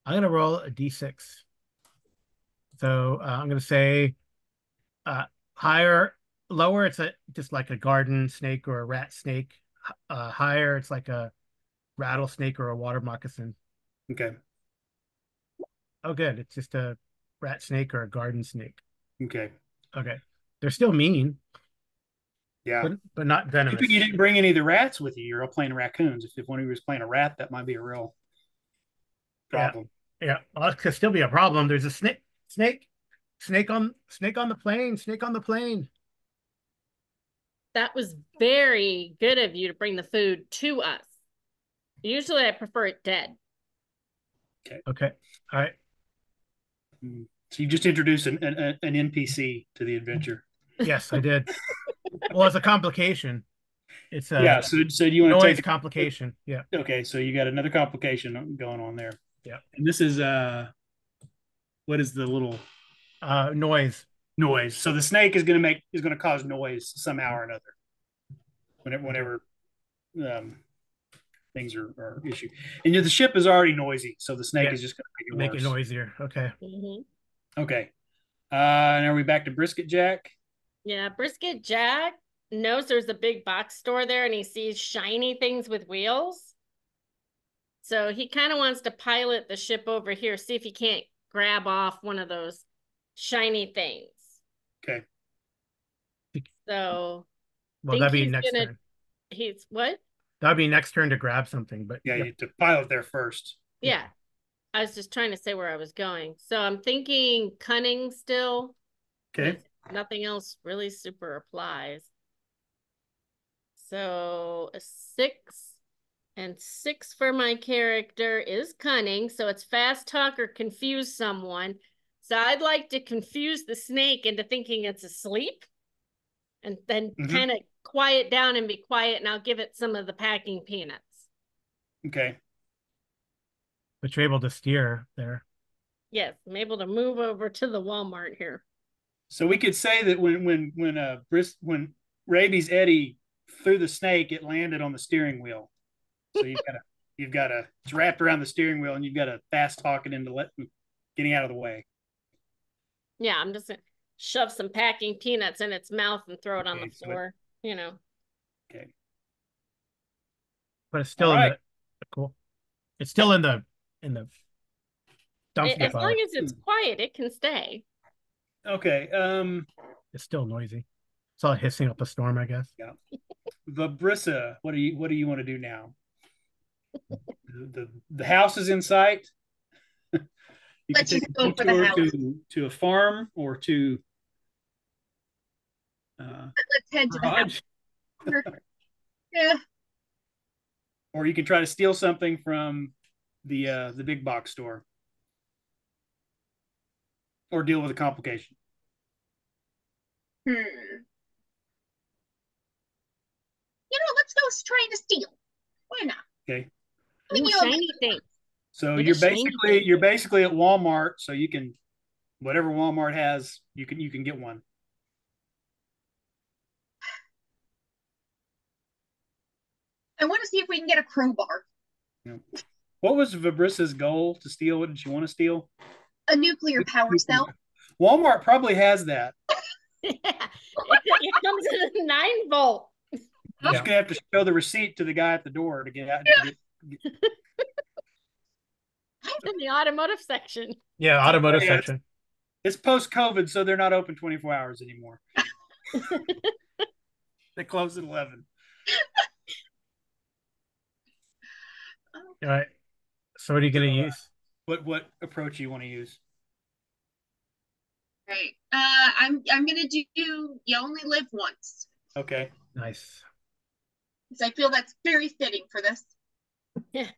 gonna roll a d6. So I'm gonna say uh, higher, lower. It's a just like a garden snake or a rat snake. Higher, it's like a rattlesnake or a water moccasin. Okay. Oh, good. It's just a rat snake or a garden snake. Okay. Okay. They're still mean, Yeah. but not venomous. You didn't bring any of the rats with you. You're all playing raccoons. If one of you was playing a rat, that might be a real problem. Yeah. Well, that could still be a problem. There's a snake on the plane, snake on the plane. That was very good of you to bring the food to us. Usually I prefer it dead. Okay. All right. So you just introduced an NPC to the adventure. Yes, I did. Well, it's a complication. It's a Yeah. So you want to noise take complication. Yeah. Okay. So you got another complication going on there. Yeah. And this is what is the little Noise. noise? So the snake is going to cause noise somehow or another. Whenever things are issue, and the ship is already noisy, so the snake is just going to make it noisier. Okay. Okay. And are we back to Brisket Jack? Yeah, Brisket Jack knows there's a big box store there and he sees shiny things with wheels. So he kind of wants to pilot the ship over here, see if he can't grab off one of those shiny things. Okay. So well, that'd be next turn. He's what? That'd be next turn to grab something, but yeah, you have to pilot there first. Yeah. I was just trying to say where I was going. So I'm thinking cunning still. Okay. Nothing else really super applies. So a 6 and 6 for my character is cunning. So it's fast talk or confuse someone. So I'd like to confuse the snake into thinking it's asleep and then kind of quiet down and be quiet, and I'll give it some of the packing peanuts. Okay. But you're able to steer there. Yes, I'm able to move over to the Walmart here. So we could say that when Rabies Eddie threw the snake, it landed on the steering wheel. So it's wrapped around the steering wheel, and you've got to fast talk it into getting out of the way. Yeah, I'm just gonna shove some packing peanuts in its mouth and throw it on the floor. Okay. But it's still cool. It's still in the dumpster as pile. long as it's quiet, it can stay. Okay. It's still noisy. It's all hissing up a storm, I guess. Yeah. Vabrissa, what do you want to do now? The house is in sight. You Let's can just take go a for the tour house. to a farm or to Let's head to the house. Yeah. Or you can try to steal something from the big box store, or deal with a complication. Let's go try to steal. Why not? Okay. Shiny things. So you're basically at Walmart, so you can whatever Walmart has, you can get one. I want to see if we can get a crowbar. Yeah. What was Vibrissa's goal to steal? What did she want to steal? A nuclear power cell. Walmart probably has that. Yeah. It comes in a 9-volt. You're just gonna have to show the receipt to the guy at the door to get out. I'm in the automotive section. Yeah, automotive Yeah, section. It's post-COVID, so they're not open 24 hours anymore. They close at 11. All right. So what are you going to use? What approach you want to use? Right. I'm gonna do you only live once. Okay. Nice. Because I feel that's very fitting for this. Yeah.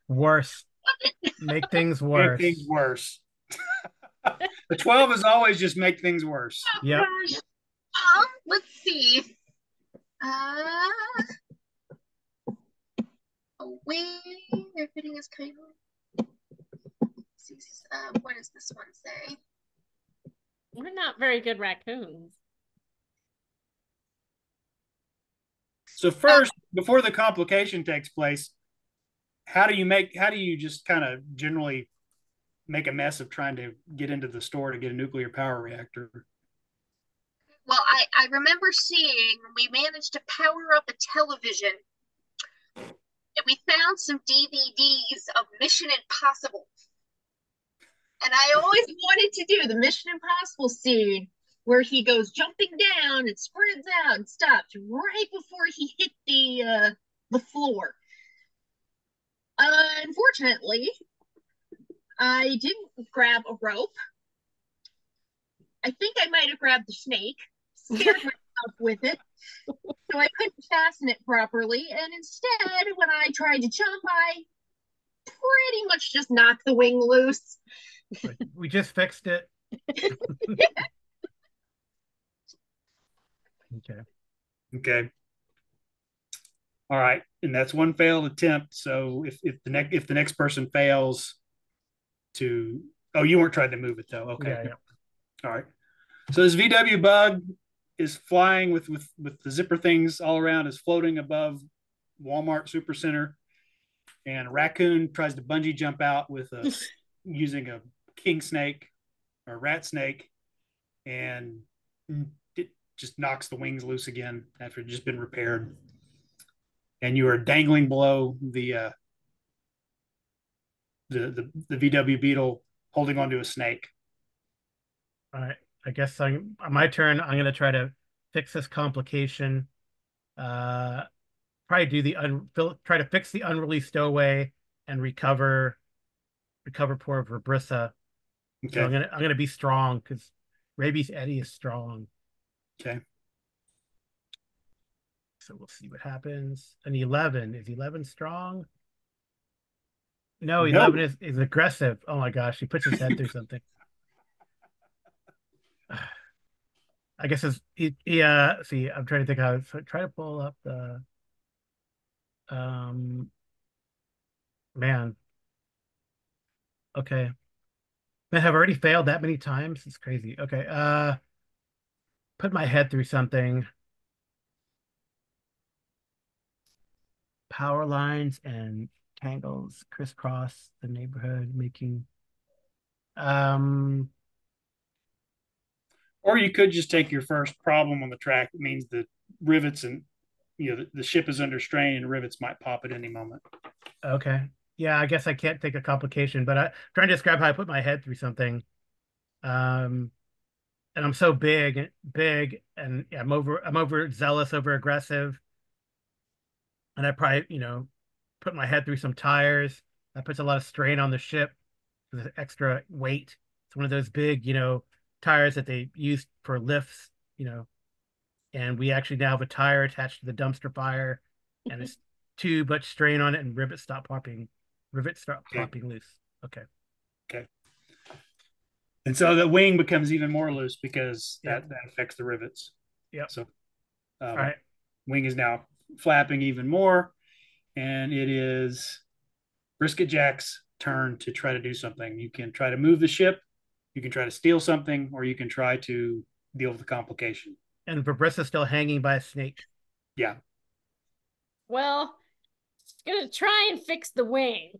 Worse. Make things Make worse. things worse. The 12 is always just make things worse. Oh, Yep. gosh. Let's see. Away. Their fitting is kind of. What does this one say? We're not very good raccoons. So first, before the complication takes place, how do you just kind of generally make a mess of trying to get into the store to get a nuclear power reactor? Well, I remember seeing we managed to power up a television and we found some DVDs of Mission Impossible. And I always wanted to do the Mission Impossible scene where he goes jumping down and spreads out and stops right before he hit the floor. Unfortunately, I didn't grab a rope. I think I might have grabbed the snake, scared myself with it, so I couldn't fasten it properly. And instead, when I tried to jump, I pretty much just knocked the wing loose. We just fixed it. Okay. Okay. All right, and that's one failed attempt. So if the next person fails to, you weren't trying to move it though. Okay. Yeah. All right. So this VW bug is flying with the zipper things all around, is floating above Walmart Supercenter, and a raccoon tries to bungee jump out with using a king snake or rat snake, and it just knocks the wings loose again after it's just been repaired. And you are dangling below the VW Beetle, holding onto a snake. All right. I guess my turn. I'm going to try to fix this complication. Probably try to fix the unreleased stowaway and recover poor Verbrissa. Okay. So I'm gonna be strong because Rabies Eddie is strong. Okay. So we'll see what happens. An 11. Is 11 strong? No, 11 is aggressive. Oh my gosh, he puts his head through something. I guess see, I'm trying to think how try to pull up the man. Okay. Man, have already failed that many times. It's crazy. Okay. Put my head through something. Power lines and tangles crisscross the neighborhood, making or you could just take your first problem on the track. It means the rivets and the ship is under strain and rivets might pop at any moment. Okay. Yeah, I guess I can't take a complication, but I'm trying to describe how I put my head through something. And I'm so big, and I'm over zealous, over aggressive. And I probably, put my head through some tires. That puts a lot of strain on the ship with the extra weight. It's one of those big, tires that they use for lifts, and we actually now have a tire attached to the dumpster fire, and it's too much strain on it, and rivets start popping loose. Okay. And so the wing becomes even more loose because that affects the rivets. Yeah. So all right. Wing is now flapping even more, and it is Brisket Jack's turn to try to do something. You can try to move the ship, you can try to steal something, or you can try to deal with the complication. And Vibrissa's still hanging by a snake. Yeah. Well, he's gonna try and fix the wing.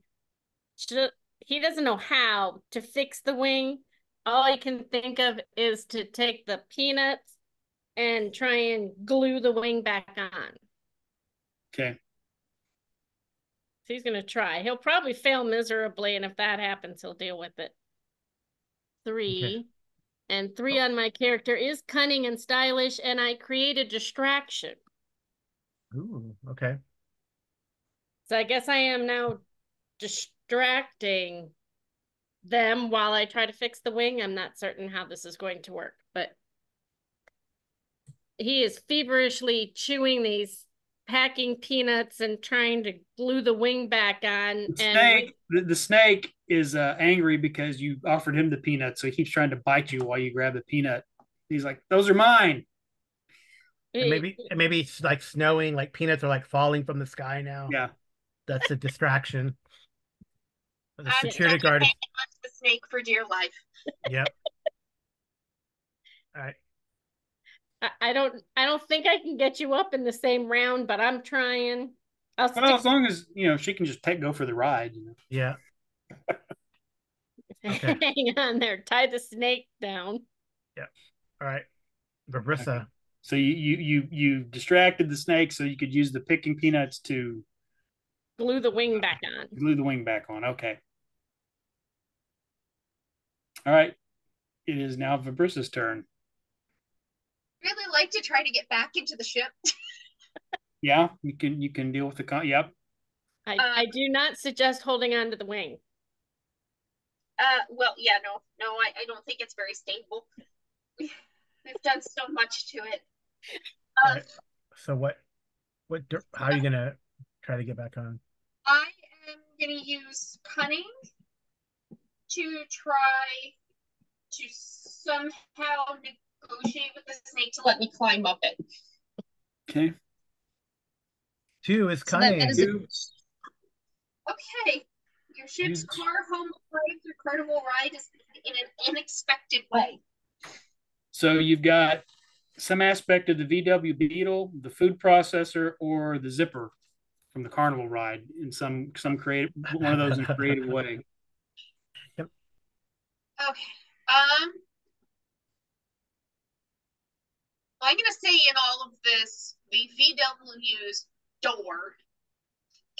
He doesn't know how to fix the wing. All he can think of is to take the peanuts and try and glue the wing back on. Okay. He's going to try. He'll probably fail miserably, and if that happens, he'll deal with it. 3. Okay. And 3 on my character is cunning and stylish, and I create a distraction. Ooh, okay. So I guess I am now distracting them while I try to fix the wing. I'm not certain how this is going to work, but he is feverishly chewing these packing peanuts and trying to glue the wing back on. The snake is angry because you offered him the peanut, so he keeps trying to bite you while you grab the peanut. He's like, "Those are mine." And maybe it's like snowing, like peanuts are like falling from the sky now. Yeah. That's a distraction. The I'm security still guard is, hanging on to the snake for dear life. yep. All right. I don't think I can get you up in the same round, but I'm trying. I'll Well, as stick long as she can just go for the ride. Yeah. Okay. hang on there. Tie the snake down. Yeah. All right. Barissa. Okay. So you distracted the snake so you could use the picking peanuts to Glue the wing back on. glue the wing back on. Okay. All right. It is now Vibrissa's turn. Really like to try to get back into the ship. Yeah, you can deal with the yep. I do not suggest holding on to the wing. Well, yeah, no, I don't think it's very stable. We've done so much to it. Right. So how are you gonna try to get back on? I am gonna use cunning to try to somehow negotiate with the snake to let me climb up it. Okay. 2 is So cunning. that is okay. Your ship's car home drive through carnival ride is in an unexpected way. So you've got some aspect of the VW Beetle, the food processor, or the zipper from the carnival ride in some creative one of those in a creative way. Yep. Okay. I'm gonna say in all of this, the VW's door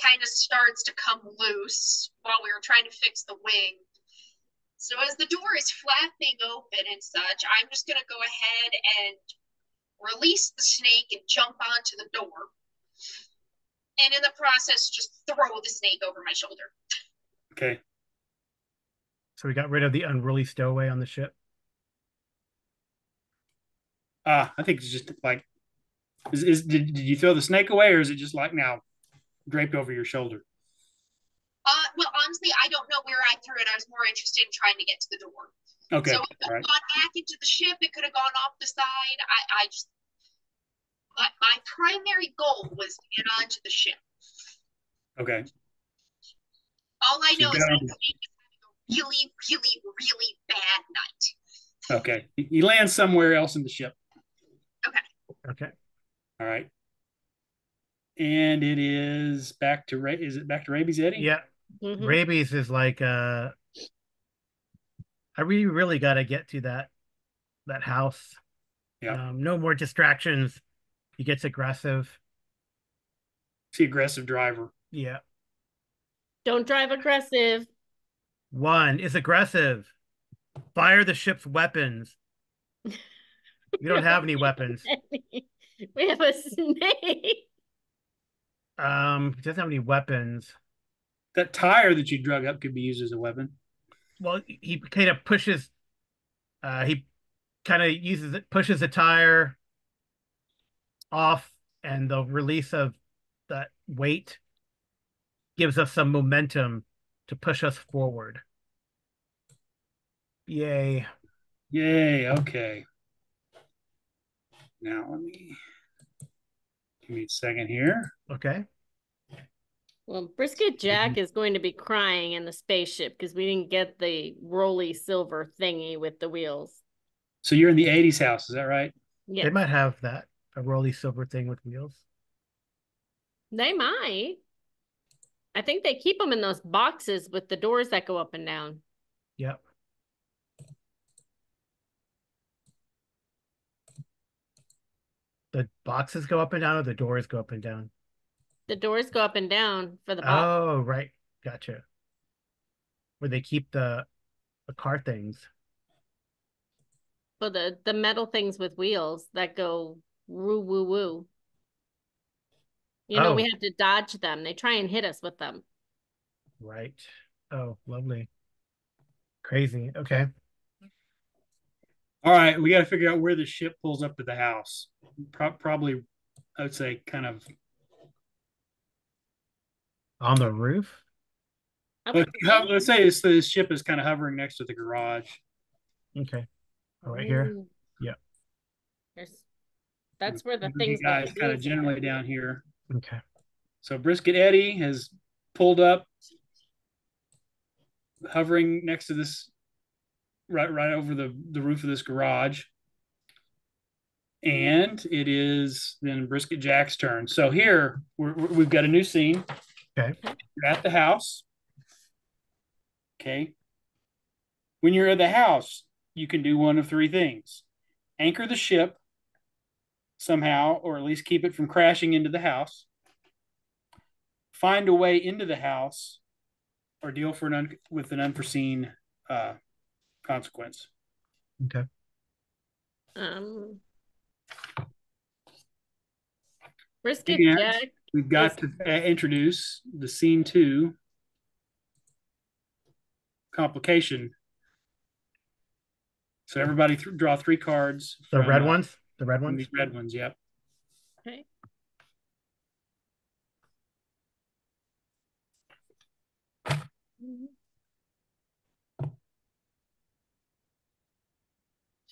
kind of starts to come loose while we were trying to fix the wing. So as the door is flapping open and such, I'm just going to go ahead and release the snake and jump onto the door. And in the process, just throw the snake over my shoulder. Okay. So we got rid of the unruly stowaway on the ship. I think it's just like, did you throw the snake away, or is it just like now draped over your shoulder? Well, honestly, I don't know where I threw it. I was more interested in trying to get to the door. Okay. So it could have gone back into the ship. It could have gone off the side. My primary goal was to get onto the ship. Okay. All I know is that it's having a really, really, really bad night. Okay. He lands somewhere else in the ship. Okay. All right. And it is back to is it back to Rabies, Eddie? Yeah. Mm-hmm. Rabies is like I really got to get to that house. Yeah. No more distractions. He gets aggressive. It's the aggressive driver. Yeah. Don't drive aggressive. 1 is aggressive. Fire the ship's weapons. We don't have any weapons. We have a snake. He doesn't have any weapons. That tire that you drug up could be used as a weapon. Well, he kind of pushes. He kind of pushes the tire off, and the release of that weight gives us some momentum to push us forward. Yay. Yay. Okay. Now give me a second here. Okay. Well, Brisket Jack is going to be crying in the spaceship because we didn't get the rolly silver thingy with the wheels. So you're in the 80s house, is that right? Yeah. They might have that, a rolly silver thing with wheels. They might. I think they keep them in those boxes with the doors that go up and down. Yep. The boxes go up and down, or the doors go up and down? The doors go up and down for the box. Oh, right. Gotcha. Where they keep the car things. So the metal things with wheels that go woo woo woo. You know, Oh, we have to dodge them. They try and hit us with them. right. Oh, lovely. Crazy. Okay. All right, we got to figure out where the ship pulls up to the house. Probably, I would say, kind of. On the roof? Let's say this ship is kind of hovering next to the garage. Okay. Right here. Ooh, Yeah. that's where the You things that guys kind of move generally are. down here. Okay. So Brisket Eddie has pulled up, hovering next to this, right over the roof of this garage. And it is then Brisket Jack's turn. So here we've got a new scene. Okay. You're at the house. Okay. When you're at the house, you can do one of three things: anchor the ship somehow, or at least keep it from crashing into the house, find a way into the house, or deal with an unforeseen consequence. Okay. Brisket And Jack. we've got to introduce the scene 2 complication. So everybody draw 3 cards. The red ones? The red ones? The red ones, yep. Okay.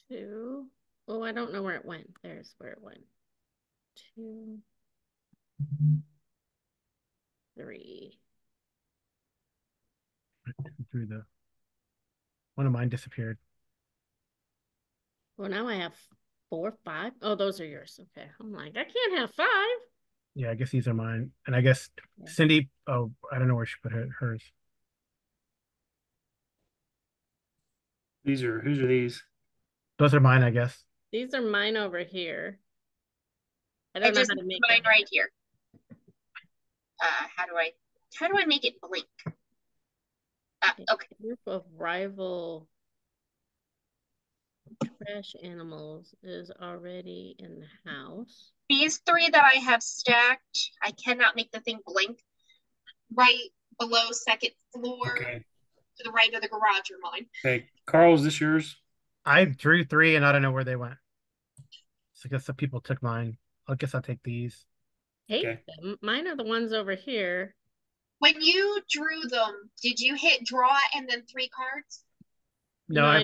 Two. Oh, I don't know where it went. There's where it went. 2, 3. Through the one of mine disappeared. Well, now I have 4, 5. Oh, those are yours. Okay. I'm like, I can't have 5. Yeah, I guess these are mine. And I guess Cindy, oh, I don't know where she put hers. Whose are these? Those are mine, I guess. These are mine over here. I I don't know just how to make mine it. right here. How do I make it blink? Okay. A group of rival trash animals is already in the house. These 3 that I have stacked, I cannot make the thing blink. Right below second floor, Okay. to the right of the garage are mine. Okay. Carl, is this yours? I drew 3 and I don't know where they went. So I guess some people took mine. I guess I'll take these. Hate Okay. them. Mine are the ones over here. When you drew them, did you hit draw and then 3 cards? No, I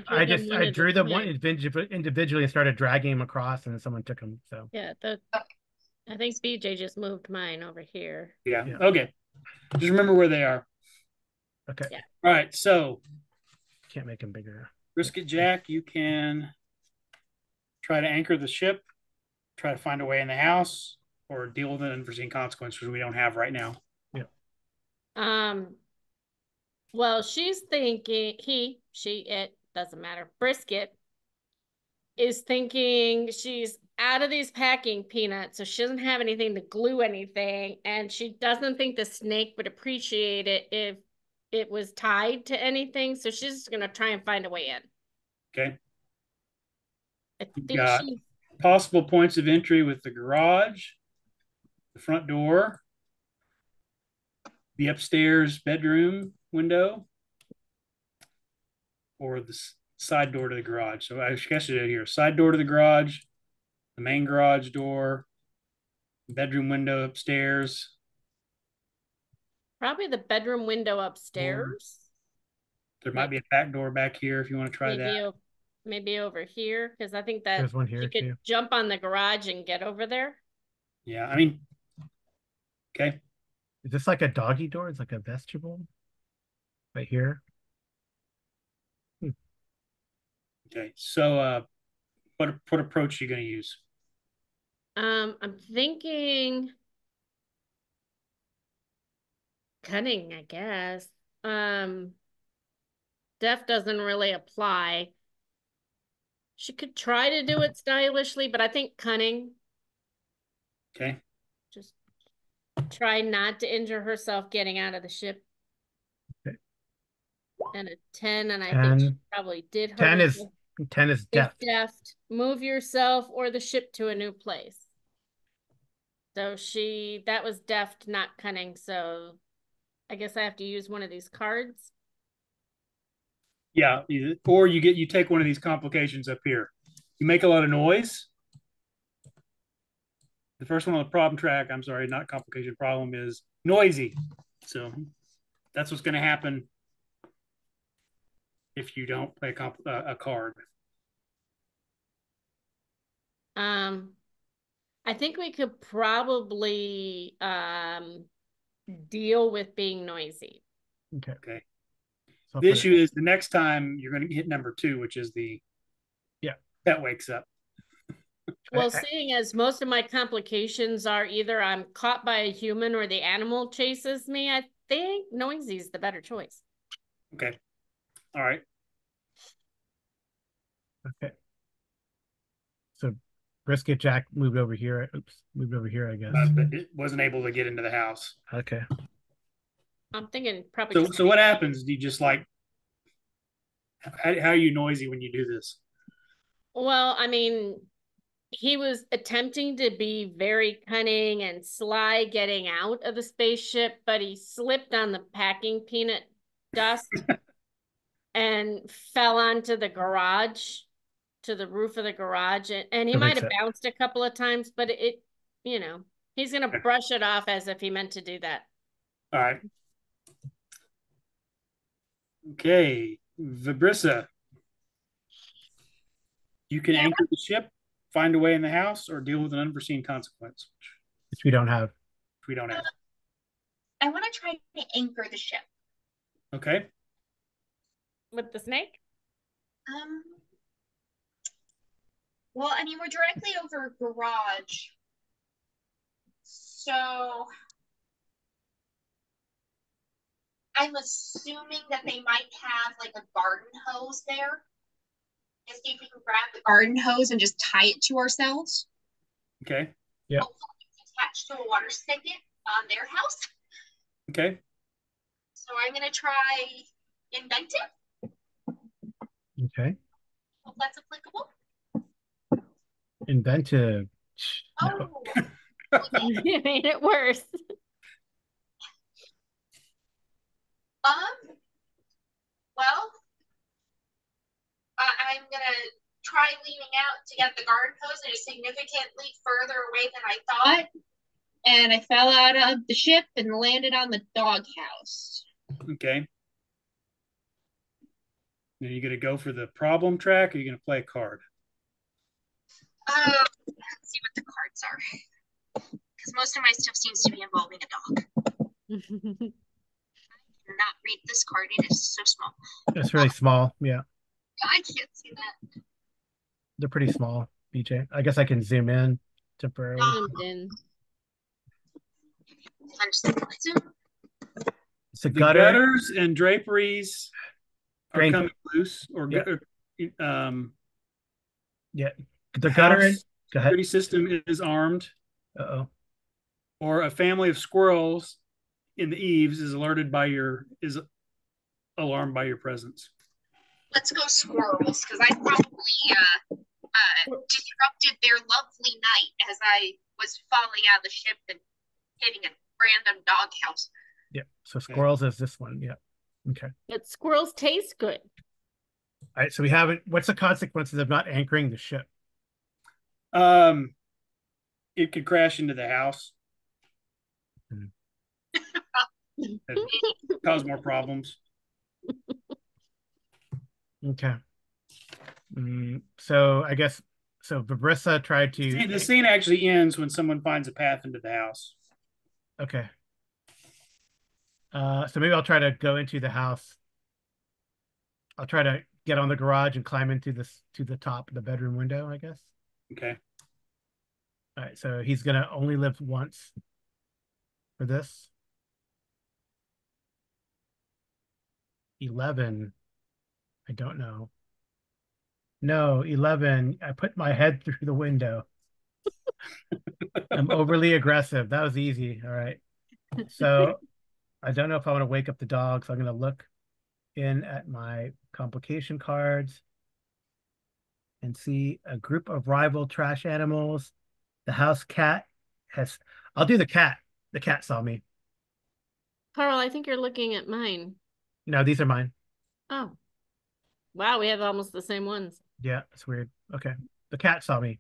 drew them one individually and started dragging them across, and then someone took them. So yeah, I think BJ just moved mine over here. Yeah. Okay. Just remember where they are. Okay. Yeah. All right. So Can't make them bigger. Brisket Jack, you can try to anchor the ship, try to find a way in the house, or deal with an unforeseen consequences we don't have right now. Yeah. Well, she's thinking it doesn't matter. Brisket is thinking she's out of these packing peanuts, so she doesn't have anything to glue anything, and she doesn't think the snake would appreciate it if it was tied to anything. So she's just gonna try and find a way in. Okay. I You've think got she's possible points of entry with the garage, the front door, the upstairs bedroom window, or the side door to the garage. So I guess it here: side door to the garage, the main garage door, bedroom window upstairs. probably the bedroom window upstairs. There might be a back door back here if you want to try that. Maybe over here, because I think that There's one here she could too. jump on the garage and get over there. Yeah, I mean, okay. Is this like a doggy door? It's like a vestibule right here. Okay, so what approach are you going to use? I'm thinking cunning, I guess. Def doesn't really apply. She could try to do it stylishly, but I think cunning. Okay. Just try not to injure herself getting out of the ship. Okay. And a 10, and I 10. think she probably did hurt 10 is herself. 10 is deft. Deft. Move yourself or the ship to a new place. So that was deft, not cunning. So I guess I have to use one of these cards. Yeah, or you take one of these complications up here. You make a lot of noise. The first one on the problem track, I'm sorry, not complication problem, is noisy. So that's what's going to happen if you don't play a card. I think we could probably deal with being noisy. Okay. So The issue is the next time you're going to hit number 2, which is that wakes up. Well, seeing as most of my complications are either I'm caught by a human or the animal chases me, I think noisy is the better choice. Okay. All right. Okay. So Brisket Jack moved over here. Moved over here, I guess. But it wasn't able to get into the house. Okay. I'm thinking probably. So what happens? Do you just how are you noisy when you do this? Well, I mean, he was attempting to be very cunning and sly getting out of the spaceship, but he slipped on the packing peanut dust and fell onto the garage, to the roof of the garage. And he might have bounced a couple of times, but he's going to brush it off as if he meant to do that. All right. Okay. Vibrissa. You can anchor the ship, find a way in the house, or deal with an unforeseen consequence. Which we don't have. I want to try to anchor the ship. Okay. With the snake? Well, I mean, we're directly over a garage. So I'm assuming that they might have like a garden hose there. And see if we can grab the garden hose and just tie it to ourselves. Okay. Yeah. Hopefully it's attached to a water spigot on their house. Okay. So I'm going to try inventive. Okay. Hope that's applicable. Inventive. Oh. You made it worse. Well, I'm gonna try leaning out to get the garden hose, and it's significantly further away than I thought. And I fell out of the ship and landed on the doghouse. Okay. Are you going to go for the problem track, or are you going to play a card? Let's see what the cards are. Because most of my stuff seems to be involving a dog. I cannot read this card. It is so small. It's really small. Yeah. I can't see that. They're pretty small, BJ. I guess I can zoom in temporarily. It's a gutter. The gutters and draperies are coming loose, yeah. The gutter and security system is armed. Or a family of squirrels in the eaves is alarmed by your presence. Let's go squirrels, because I probably disrupted their lovely night as I was falling out of the ship and hitting a random doghouse. Yeah. So squirrels is this one. Yeah. Okay. But squirrels taste good. All right. So we haven't. What's the consequences of not anchoring the ship? It could crash into the house. Cause more problems. Okay. So I guess Vibrissa tried to. The scene actually ends when someone finds a path into the house. Okay. So maybe I'll try to go into the house. I'll try to get on the garage and climb into to the top of the bedroom window, I guess. Okay. All right. So he's gonna only live once for this. 11. I don't know. No, 11. I put my head through the window. I'm overly aggressive. That was easy. All right. So I don't know if I want to wake up the dog, so I'm going to look in at my complication cards and see a group of rival trash animals. The house cat has. I'll do the cat. The cat saw me. Carl, I think you're looking at mine. No, these are mine. Oh, wow, we have almost the same ones. Yeah, it's weird. Okay. The cat saw me.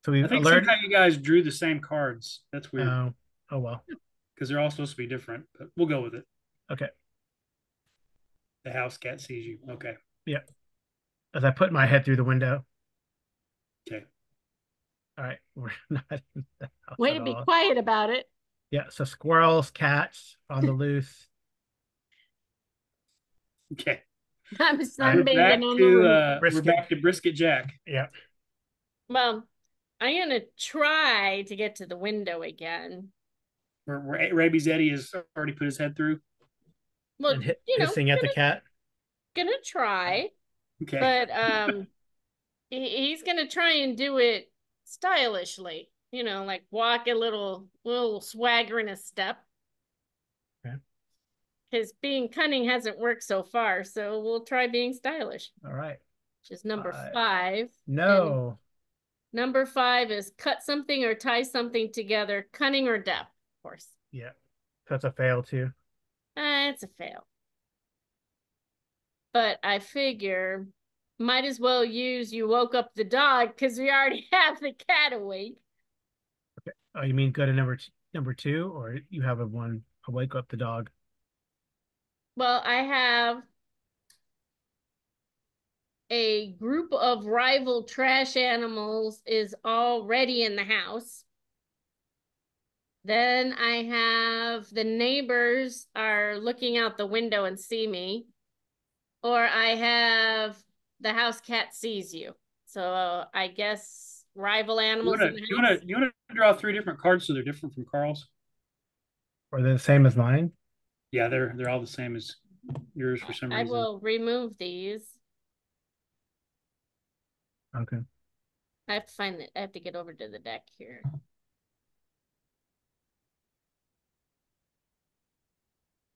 So we I think alert. somehow you guys drew the same cards. That's weird Oh, oh well. because they're all supposed to be different, but we'll go with it. Okay. The house cat sees you. Okay. Yeah. As I put my head through the window. Okay. All right. We're not in the house Way at to be all. quiet about it. Yeah. So squirrels, cats on the loose. Okay. I'm We're sunbathing back on the roof. we're back to Brisket Jack. Yeah. Well, I'm gonna try to get to the window again. Where Rabies Eddie has already put his head through. Well, And gonna hissing at the cat. try, Okay. but he's gonna try and do it stylishly. Like walk a little swagger in a step. Okay. Because being cunning hasn't worked so far, so we'll try being stylish. All right. Which is number 5. No. And number 5 is cut something or tie something together, cunning or depth, of course. Yeah. That's a fail too. It's a fail. But I figure might as well use you woke up the dog because we already have the cat awake. Okay. Oh, you mean go to number 2, or you have a wake up the dog? Well, I have a group of rival trash animals is already in the house. Then I have the neighbors are looking out the window and see me. Or I have the house cat sees you. So I guess rival animals in the house. You wanna draw 3 different cards so they're different from Carl's? Or they're the same as mine? Yeah, they're all the same as yours for some I reason. will remove these. Okay. I have to find it. I have to get over to the deck here.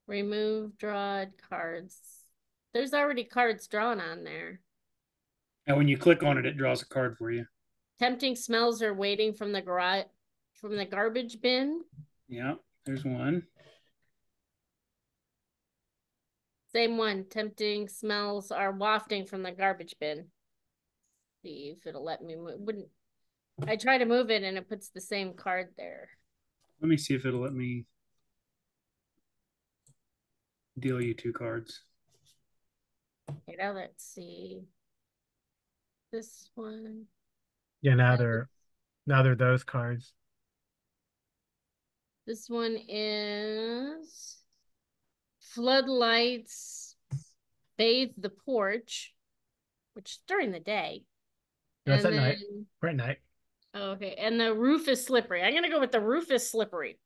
Remove drawed cards. There's already cards drawn on there. And when you click on it, it draws a card for you. Tempting smells are waiting from the garbage bin. Yeah, there's one. Same one. Tempting smells are wafting from the garbage bin. See if it'll let me move. I try to move it and it puts the same card there. Let me see if it'll let me deal you 2 cards. Okay, now let's see. This one. Yeah, now they're those cards. This one is floodlights bathe the porch, which is during the day. That's at night. We're at night. Okay, and the roof is slippery. I'm gonna go with the roof is slippery.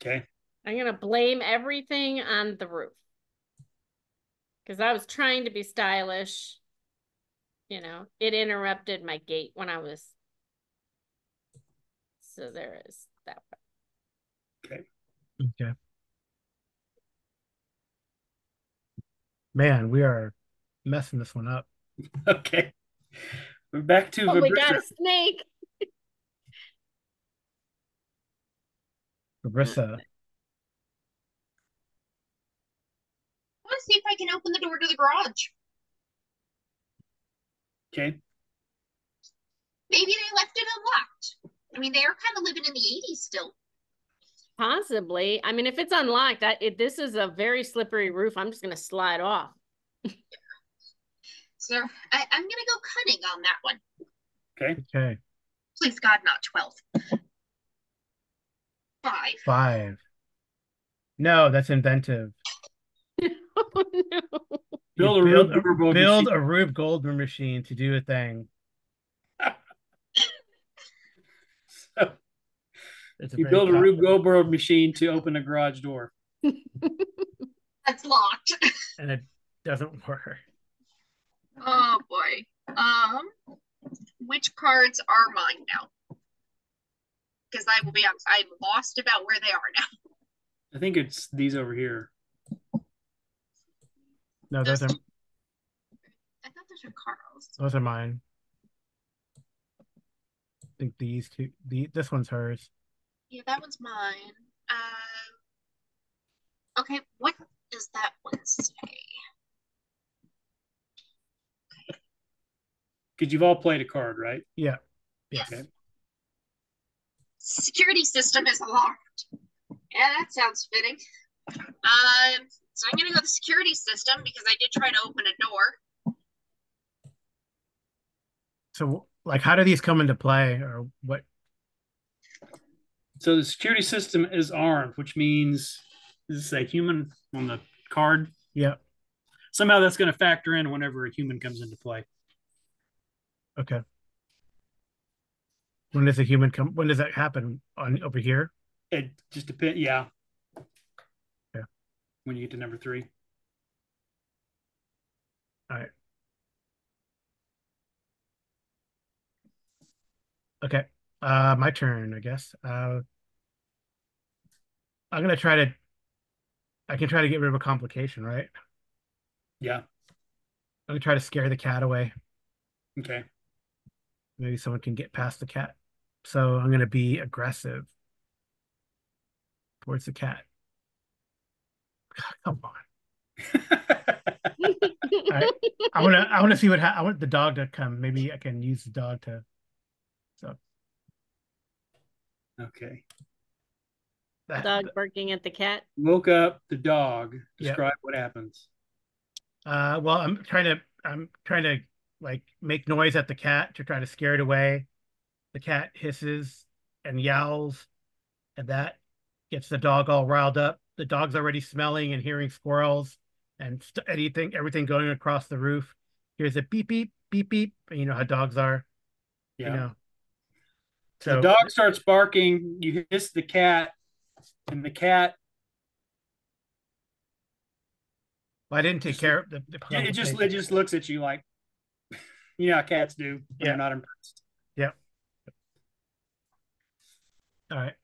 Okay. I'm gonna blame everything on the roof. Because I was trying to be stylish. It interrupted my gait when I was. So there is that one. Okay. Okay. Man, we are messing this one up. Okay. We're back to we got a snake. Larissa. I want to see if I can open the door to the garage. Okay. Maybe they left it unlocked. I mean, they are kind of living in the 80s still. Possibly. I mean, if it's unlocked, this is a very slippery roof. I'm just going to slide off. So I'm going to go cunning on that one. Okay. Okay. Please, God, not 12. 5. 5. No, that's inventive. Oh, no. Build a Rube Goldberg machine to do a thing. So, It's you build a Rube Goldberg machine to open a garage door. That's locked. And it doesn't work. Oh boy. Which cards are mine now? Because I will be honest, I'm lost about where they are now. I think it's these over here. No, those are I thought those were Carl's. those are mine. I think these two. This one's hers. Yeah, that one's mine. Okay, what does that one say? Because you've all played a card, right? Yeah. Yes. Yes. Security system is locked. Yeah, that sounds fitting. So I'm gonna go with the security system because I did try to open a door. So, like, how do these come into play, or what? So the security system is armed, which means this is a human on the card. Yeah. Somehow that's going to factor in whenever a human comes into play. Okay. When does a human come? When does that happen? On over here? It just depends. Yeah. Yeah. When you get to number 3. All right. Okay. My turn, I guess. I'm gonna try to. I can try to get rid of a complication, right? Yeah. I'm gonna try to scare the cat away. Okay. Maybe someone can get past the cat. So I'm gonna be aggressive towards the cat. Come on. All right. I wanna see I want the dog to come. Maybe I can use the dog to. So Okay. Dog barking at the cat. Woke up the dog. Describe Yep. what happens. Well, I'm trying to like make noise at the cat to try to scare it away. The cat hisses and yowls, and that gets the dog all riled up. The dog's already smelling and hearing squirrels and everything going across the roof. Here's a beep beep beep beep. And you know how dogs are, Yeah. you know. So the So dog starts barking. You hiss the cat, and the cat. well, I didn't take care of the It conversation. just looks at you like, you know how cats do when Yeah. they're not impressed. Yeah. All right.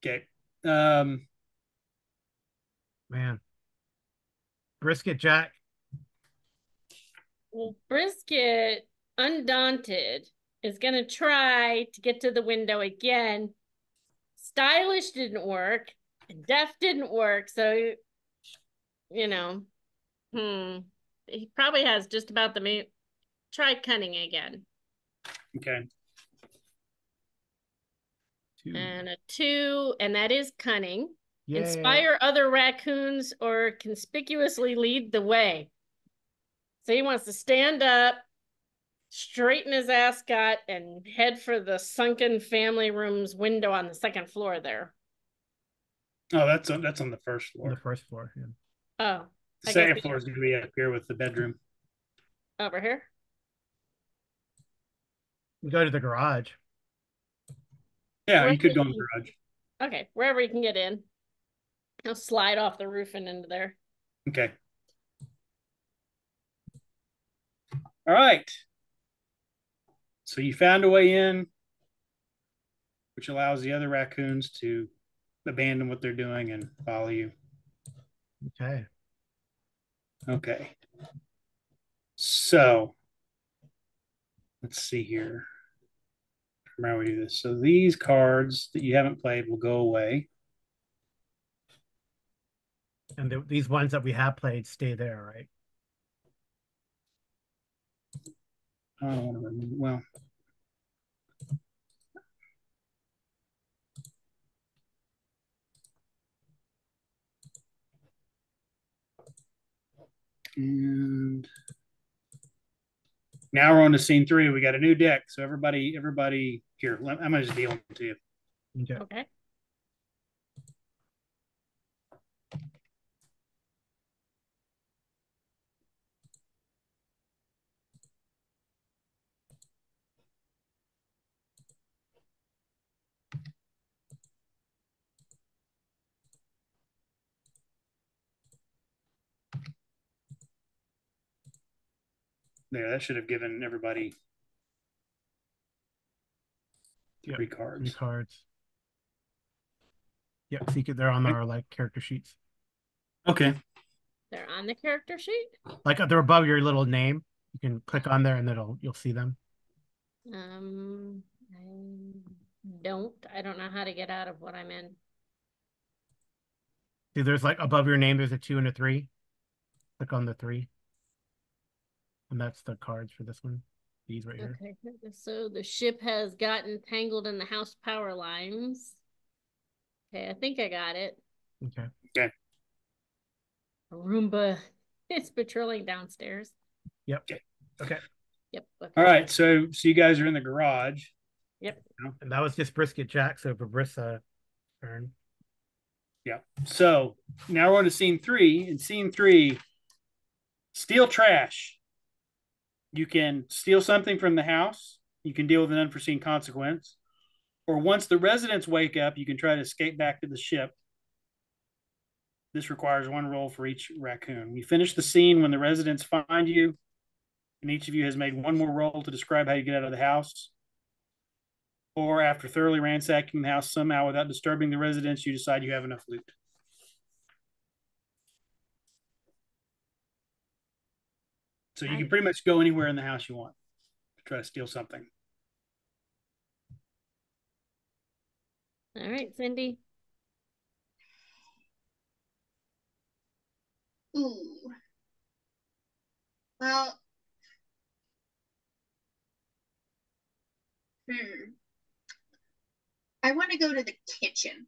Okay. Man. Brisket Jack. Well, Brisket, undaunted, is going to try to get to the window again. Stylish didn't work, and deaf didn't work. So, you know, he probably has just about the main. Try cunning again. Okay. 2. And a 2, and that is cunning. Yay. Inspire other raccoons or conspicuously lead the way. So he wants to stand up, straighten his ascot, and head for the sunken family room's window on the second floor there. Oh, that's on the first On the floor. first floor. Yeah. Oh, The second floor is going to be up here with the bedroom. Over here? We go to the garage. Yeah, you could go in the garage. Okay, wherever you can get in. I'll slide off the roof and into there. Okay. All right. So you found a way in, which allows the other raccoons to abandon what they're doing and follow you. Okay. Okay. So let's see here. Remember we do this. So these cards that you haven't played will go away. And these ones that we have played stay there, right? I don't want to remember. Well, and now we're on to scene 3. We got a new deck. So everybody here. I'm gonna just deal them to you. Okay. There, that should have given everybody 3 cards. 3 cards. Yep, they're on our like character sheets. Okay. They're on the character sheet. Like they're above your little name. You can click on there and you'll see them. I don't know how to get out of what I'm in. See, there's like above your name, there's a 2 and a 3. Click on the 3. And that's the cards for this one. These right here. Okay, so the ship has gotten tangled in the house power lines. Okay, I think I got it. Okay. Okay. A Roomba is patrolling downstairs. Yep. Okay. Yep. Okay. All right. So you guys are in the garage. Yep. And that was just Brisket Jack. So for Brissa turn. Yeah. So now we're on to scene 3. In scene 3, steal trash. You can steal something from the house. You can deal with an unforeseen consequence. Or once the residents wake up, you can try to escape back to the ship. This requires 1 roll for each raccoon. You finish the scene when the residents find you, and each of you has made 1 more roll to describe how you get out of the house. Or after thoroughly ransacking the house somehow without disturbing the residents, you decide you have enough loot. So you can pretty much go anywhere in the house you want to try to steal something. All right, Cindy. Ooh. Well, I want to go to the kitchen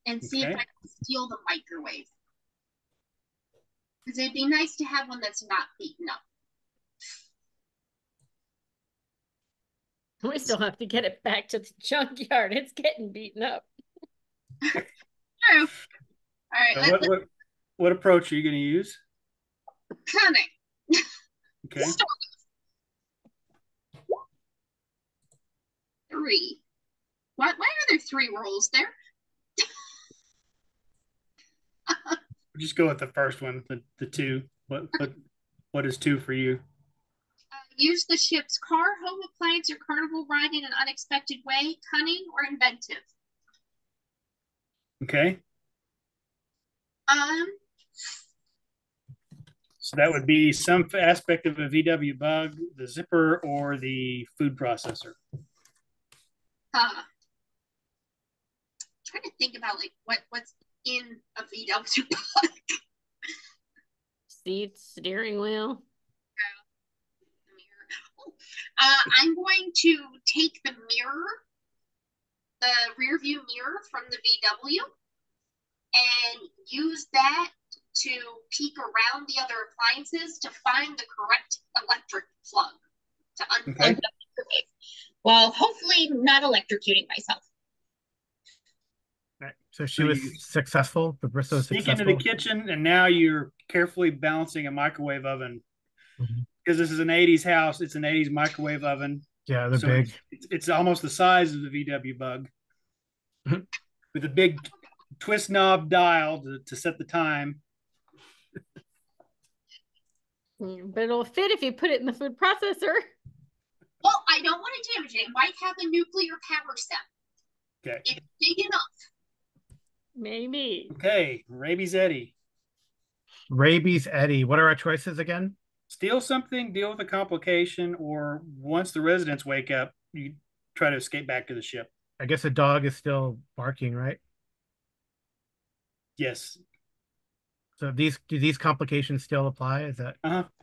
and see if I can steal the microwave. Because it'd be nice to have one that's not beaten up. We still have to get it back to the junkyard. It's getting beaten up. True. All right. What approach are you going to use? Cunning. Okay. 3. Why are there 3 rolls there? Just go with the first one, the 2. What is 2 for you? Use the ship's car, home appliance, or carnival ride in an unexpected way, cunning or inventive. Okay. So that would be some aspect of a VW bug, the zipper, or the food processor. Trying to think about like what's in a VW bug. Seats, steering wheel. I'm going to take the mirror, the rear view mirror from the VW, and use that to peek around the other appliances to find the correct electric plug to unplug the microwave, while hopefully not electrocuting myself. Right. So she was successful. The Brissa was Sneak successful. into the kitchen, and now you're carefully balancing a microwave oven. Because this is an 80s house, it's an 80s microwave oven. Yeah, they're big. It's almost the size of the VW bug with a big twist knob dial to set the time. But it'll fit if you put it in the food processor. Well, I don't want to damage it. It might have a nuclear power cell. Okay. It's big enough. Maybe. Okay, Rabies Eddie. Rabies Eddie. What are our choices again? Steal something, deal with a complication, or once the residents wake up, you try to escape back to the ship. I guess a dog is still barking, right? Yes. So do these complications still apply? Is that?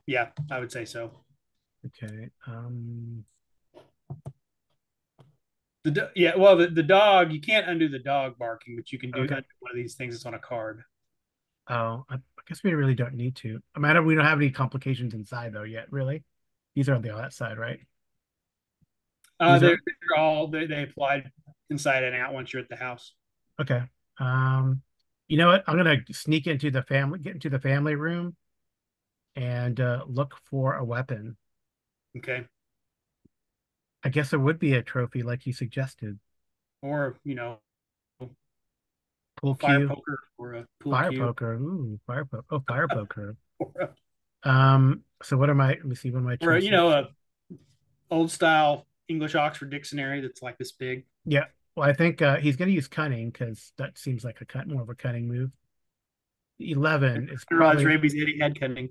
Yeah, I would say so. Okay. The dog, you can't undo the dog barking, but you can do one of these things that's on a card. Oh, I guess we really don't need to. I mean, we don't have any complications inside though yet, really. These are on the outside, right? They're all they applied inside and out once you're at the house. Okay. You know what? I'm gonna sneak into the family room and look for a weapon. Okay. I guess it would be a trophy like you suggested. Or, pool fire cue. Poker or a pool fire cue. Poker. Ooh, fire poker. Oh, fire poker. Or So what am I? Let me see what my choices. a old style English Oxford dictionary that's like this big. Yeah. Well, I think he's going to use cunning because that seems like more of a cunning move. 11 is I realize probably Raby's Eddie had cunning.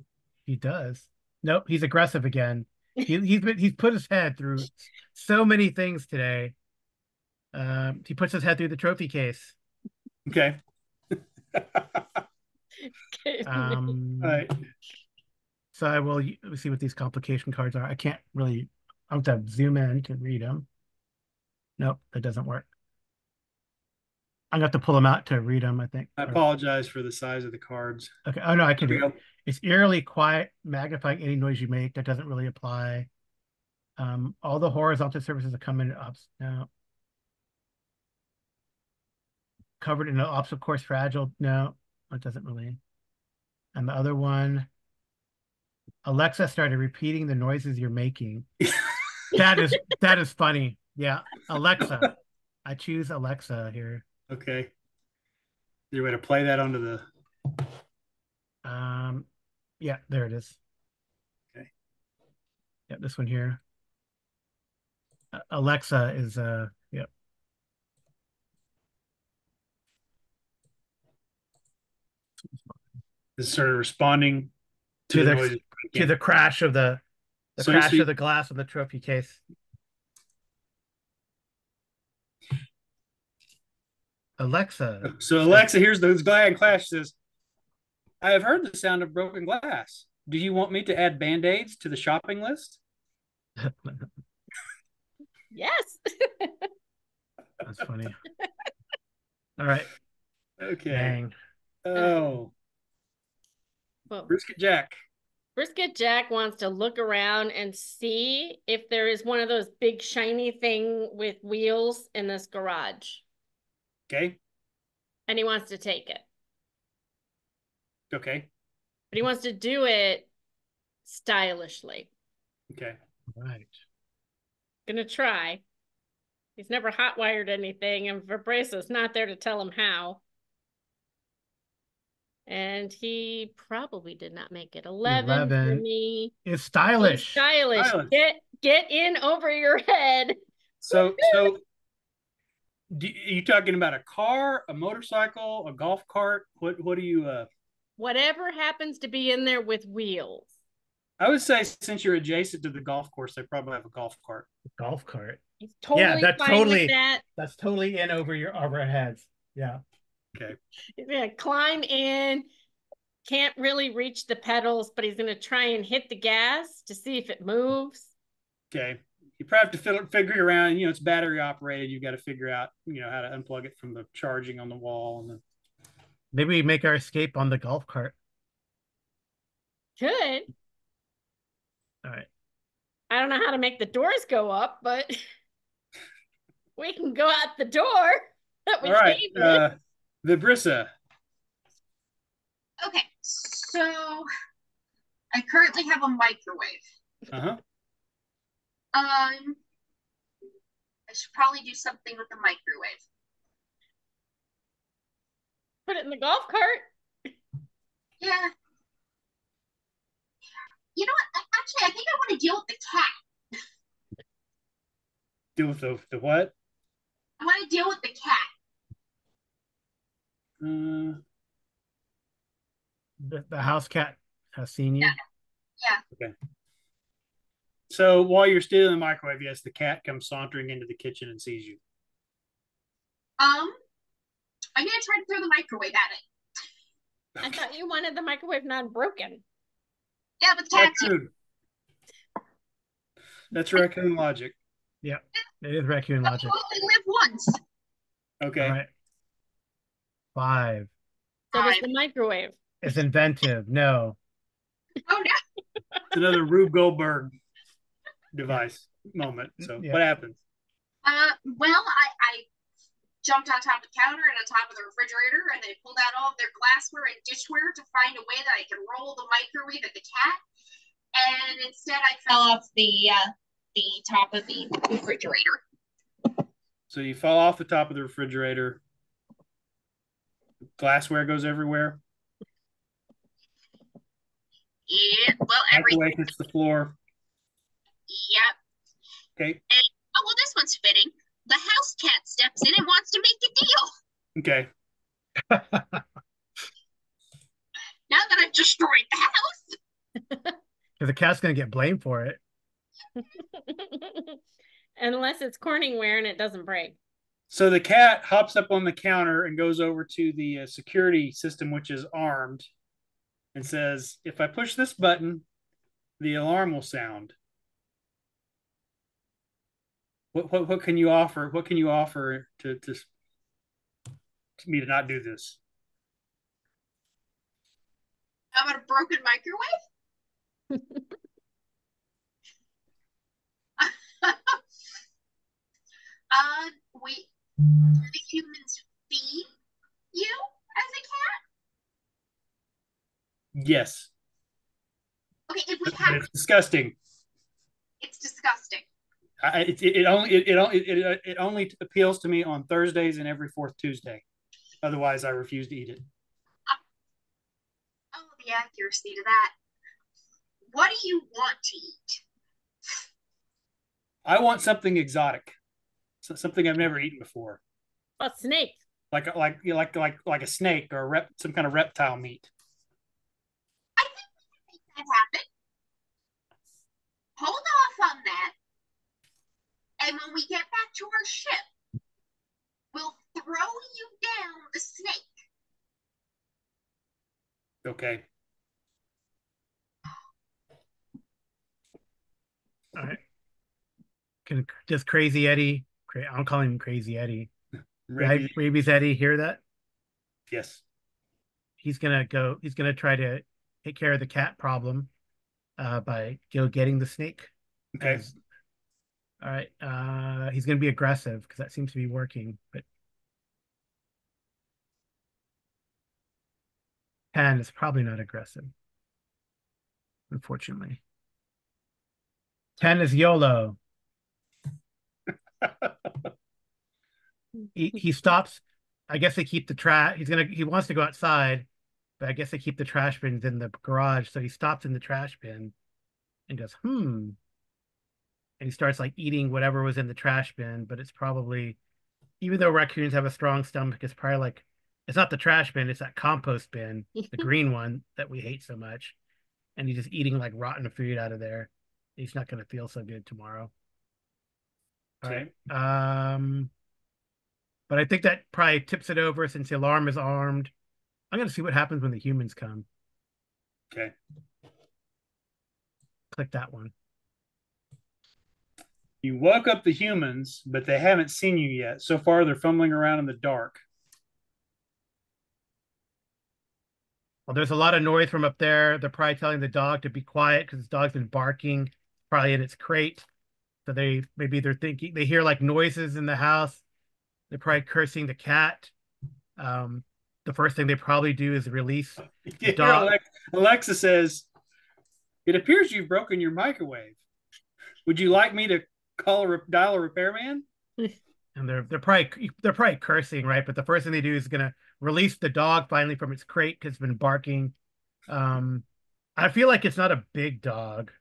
he does. Nope, he's aggressive again. He's put his head through so many things today. He puts his head through the trophy case. Okay. Um, All right. so I will let me see what these complication cards are. I can't really. I have to zoom in to read them. Nope, that doesn't work. I'm gonna have to pull them out to read them, I think. I apologize for the size of the cards. Okay. Oh no, I can Here do we it. go. It's eerily quiet, magnifying any noise you make. That doesn't really apply. All the horizontal surfaces are coming up now. Covered in an obstacle course, fragile. No, that doesn't really. And the other one, Alexa started repeating the noises you're making. That is funny. Yeah, Alexa. I choose Alexa here. Okay. Is there a way to play that onto the? Yeah, there it is. Okay. Yeah, this one here. Alexa is yeah. Is sort of responding To the the noises. to the crash of the So crash of the glass of the trophy case. Alexa. So Alexa, here's the glad clash says, I have heard the sound of broken glass. Do you want me to add band-aids to the shopping list? Yes. That's funny. All right. Okay. Dang. Oh. Well, Brisket Jack. Brisket Jack wants to look around and see if there is one of those big shiny thing with wheels in this garage. Okay. And he wants to take it. Okay. But he wants to do it stylishly. Okay. Right. Gonna try. He's never hot-wired anything, and Verbresa's not there to tell him how. And he probably did not make it. 11 for me. It's stylish. He's stylish. Get in over your head. So are you talking about a car, a motorcycle, a golf cart? What do you Whatever happens to be in there with wheels. I would say since you're adjacent to the golf course, they probably have a golf cart. Golf cart. He's totally fine with that. That's totally in over our heads. Yeah. Okay. He's gonna climb in. Can't really reach the pedals, but he's gonna try and hit the gas to see if it moves. Okay. You probably have to figure around, it's battery operated. You've got to figure out, how to unplug it from the charging on the wall. And maybe we make our escape on the golf cart. Could. All right. I don't know how to make the doors go up, but we can go out the door that we all right. came in. Vibrissa. Okay, so I currently have a microwave. Uh-huh. I should probably do something with the microwave. Put it in the golf cart. Yeah. You know what? Actually, I think I want to deal with the cat. Deal with the what? I want to deal with the cat. The house cat has seen you. Yeah. Okay. So while you're still in the microwave, yes, the cat comes sauntering into the kitchen and sees you. I'm gonna try to throw the microwave at it. I thought you wanted the microwave not broken. Yeah, but the cat's Raccoon. That's raccoon logic. Yeah, it is raccoon logic. You only live once. Okay. All right. 5. So does the microwave. It's inventive. No. Oh no. It's another Rube Goldberg device moment. So what happens? Well, I jumped on top of the counter and on top of the refrigerator, and they pulled out all of their glassware and dishware to find a way that I could roll the microwave at the cat. And instead, I fell off the top of the refrigerator. So you fall off the top of the refrigerator. Glassware goes everywhere. Yeah, well, Microwave hits the floor. Yep. Okay. And, oh, well, this one's fitting. the house cat steps in and wants to make a deal. Okay. Now that I've destroyed the house. The cat's gonna get blamed for it. Unless it's Corningware and it doesn't break. So the cat hops up on the counter and goes over to the security system, which is armed, and says, "If I push this button, the alarm will sound." What can you offer? What can you offer to me to not do this? How about a broken microwave? Wait, do the humans feed you as a cat? Yes. Okay, if we But have, it's disgusting. it's disgusting. It only appeals to me on Thursdays and every fourth Tuesday. Otherwise, I refuse to eat it. Oh, the accuracy to that. What do you want to eat? I want something exotic, something I've never eaten before, A snake. like a snake or some kind of reptile meat. I think we can make that happen. Hold off on that. And when we get back to our ship, we'll throw you down the snake. Okay. All right. Does Crazy Eddie? I'm calling him Crazy Eddie. Rabies Eddie hear that? Yes. He's gonna go. He's gonna try to take care of the cat problem by getting the snake. Okay. All right. He's gonna be aggressive because that seems to be working. But 10 is probably not aggressive, unfortunately. 10 is YOLO. He stops. I guess they keep the trash. He wants to go outside, but I guess they keep the trash bins in the garage. So he stops in the trash bin and goes, and he starts like eating whatever was in the trash bin. But it's probably, even though raccoons have a strong stomach, it's probably like, it's not the trash bin, it's that compost bin, the green one that we hate so much. And he's just eating like rotten food out of there. He's not going to feel so good tomorrow. All right. But I think that probably tips it over since the alarm is armed. I'm going to see what happens when the humans come. Okay. Click that one. You woke up the humans, but they haven't seen you yet. So far, they're fumbling around in the dark. Well, there's a lot of noise from up there. They're probably telling the dog to be quiet because the dog's been barking, probably in its crate. So they're thinking, they hear like noises in the house. They're probably cursing the cat. The first thing they probably do is release the dog. Alexa says, "It appears you've broken your microwave. Would you like me to dial a repairman?" And they're probably cursing, right? But the first thing they do is gonna release the dog finally from its crate because it's been barking. I feel like it's not a big dog.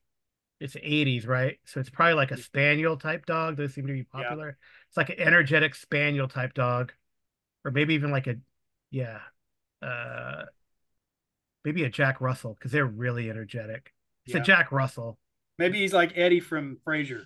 It's 80s, right? So it's probably like a spaniel type dog. Those seem to be popular. Yeah. It's like an energetic spaniel type dog, or maybe even like maybe a Jack Russell because they're really energetic. It's a Jack Russell. Maybe he's like Eddie from Frasier.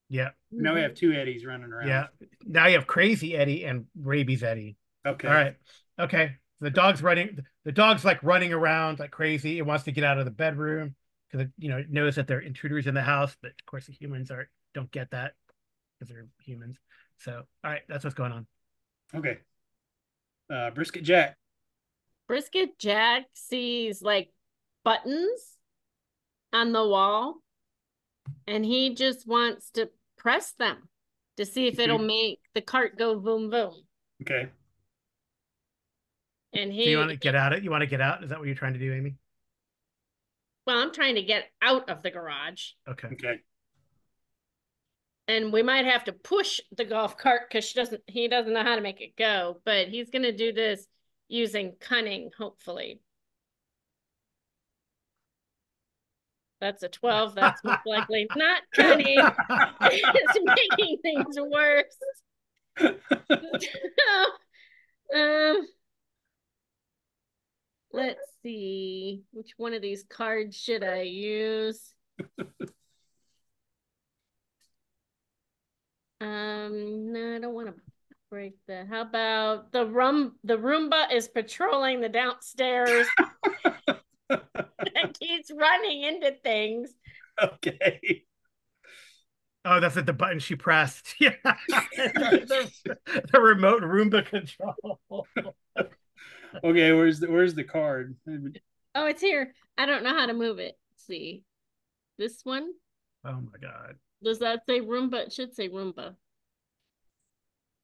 Yeah. Now we have two Eddies running around. Yeah. Now you have Crazy Eddie and Rabies Eddie. Okay. All right. Okay. The dog's running. The dog's like running around like crazy. It wants to get out of the bedroom because it knows that there are intruders in the house. But of course, the humans don't get that because they're humans. So, all right, that's what's going on. Okay. Brisket Jack. Brisket Jack sees like buttons on the wall, and he just wants to press them to see if it'll make the cart go boom boom. Okay. And so you want to get out? You want to get out? Is that what you're trying to do, Amy? Well, I'm trying to get out of the garage. Okay. Okay. And we might have to push the golf cart because he doesn't know how to make it go, but he's going to do this using cunning, hopefully. That's a 12. That's most likely not cunning. It's making things worse. um, let's see. Which one of these cards should I use? No, I don't want to break the. How about the Roomba is patrolling the downstairs and keeps running into things. Okay. Oh, that's the button she pressed. Yeah. The remote Roomba control. Okay, where's the card? Oh, it's here. I don't know how to move it. Let's see. This one? Oh my God. Does that say Roomba? It should say Roomba.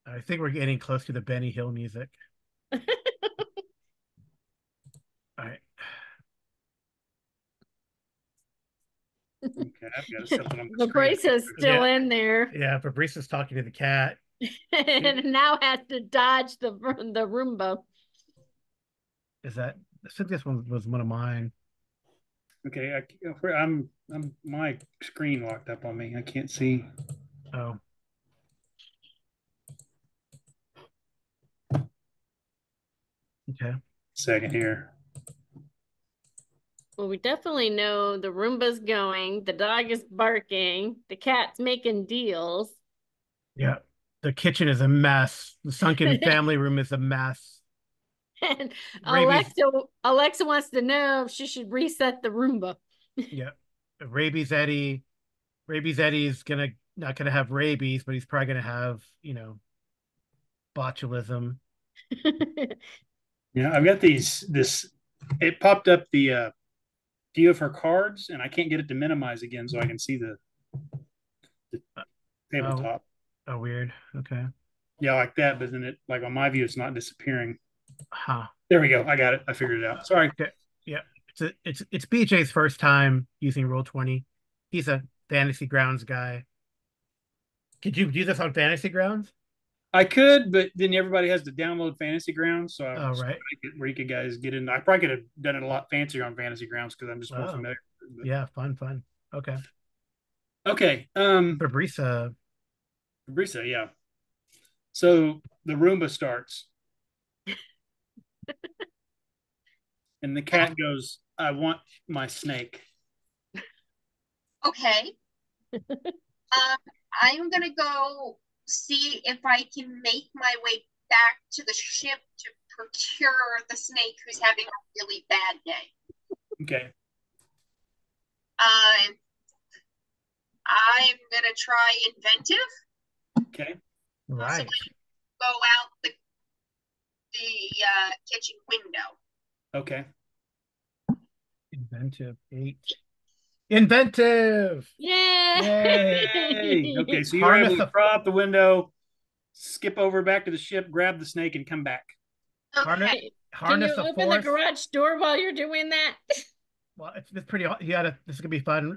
I think we're getting close to the Benny Hill music. All right. Okay, I've got something on the brace is still in there. Yeah, Fabrice is talking to the cat. And now has to dodge the Roomba. Is that? I think this one was one of mine. Okay, I'm my screen locked up on me. I can't see. Oh. Okay. Second here. Well, we definitely know the Roomba's going, the dog is barking, the cat's making deals. Yeah. The kitchen is a mess. The sunken family room is a mess. And Alexa wants to know if she should reset the Roomba. Yeah. Rabies Eddie is not gonna have rabies, but he's probably gonna have, botulism. Yeah, I've got this. It popped up the view of her cards, and I can't get it to minimize again, so I can see the tabletop. Oh, weird. Okay. Yeah, like that, but then it like on my view, it's not disappearing. Huh. There we go. I got it. I figured it out. Sorry. Okay. Yeah. It's BJ's first time using Roll20. He's a Fantasy Grounds guy. Could you do this on Fantasy Grounds? I could, but then everybody has to download Fantasy Grounds. So Oh, right. Where you could guys get in. I probably could have done it a lot fancier on Fantasy Grounds because I'm just more familiar. Yeah, fun. Okay. Okay. Fabrica, yeah. So the Roomba starts. And the cat goes, I want my snake. Okay. I'm gonna go see if I can make my way back to the ship to procure the snake who's having a really bad day. Okay. I'm gonna try inventive. Okay. right. Go out the kitchen window. Okay. Inventive 8. Inventive! Yay! Okay, so you're able to crawl out the window, skip over back to the ship, grab the snake, and come back. Okay. Can you open the garage door while you're doing that? Well, it's pretty. This is gonna be fun,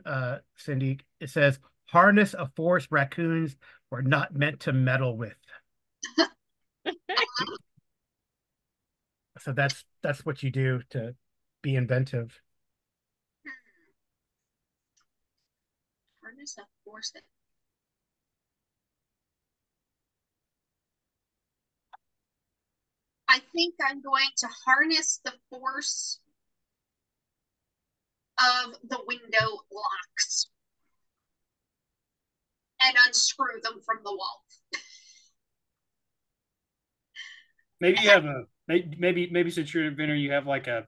Cindy. It says harness a force raccoons were not meant to meddle with. So that's what you do to be inventive. Harness a force that. I think I'm going to harness the force of the window locks and unscrew them from the wall. Maybe you have maybe since you're an inventor, you have like a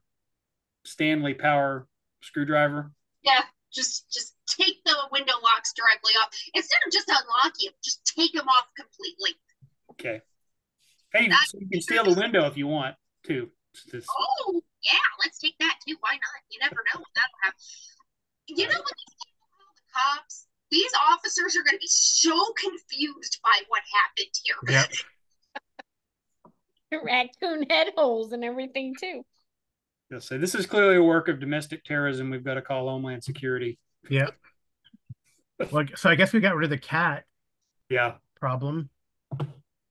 Stanley power screwdriver. Yeah, just take the window locks directly off instead of just unlocking them. Just take them off completely. Okay. Hey, so you can steal the window if you want to. Oh yeah, let's take that too. Why not? You never know what that'll happen. You know when these people call the cops, these officers are going to be so confused by what happened here. Yep. Raccoon head holes and everything too. They'll say this is clearly a work of domestic terrorism. We've got to call Homeland Security. Yeah. Well, so I guess we got rid of the cat. Yeah. Problem.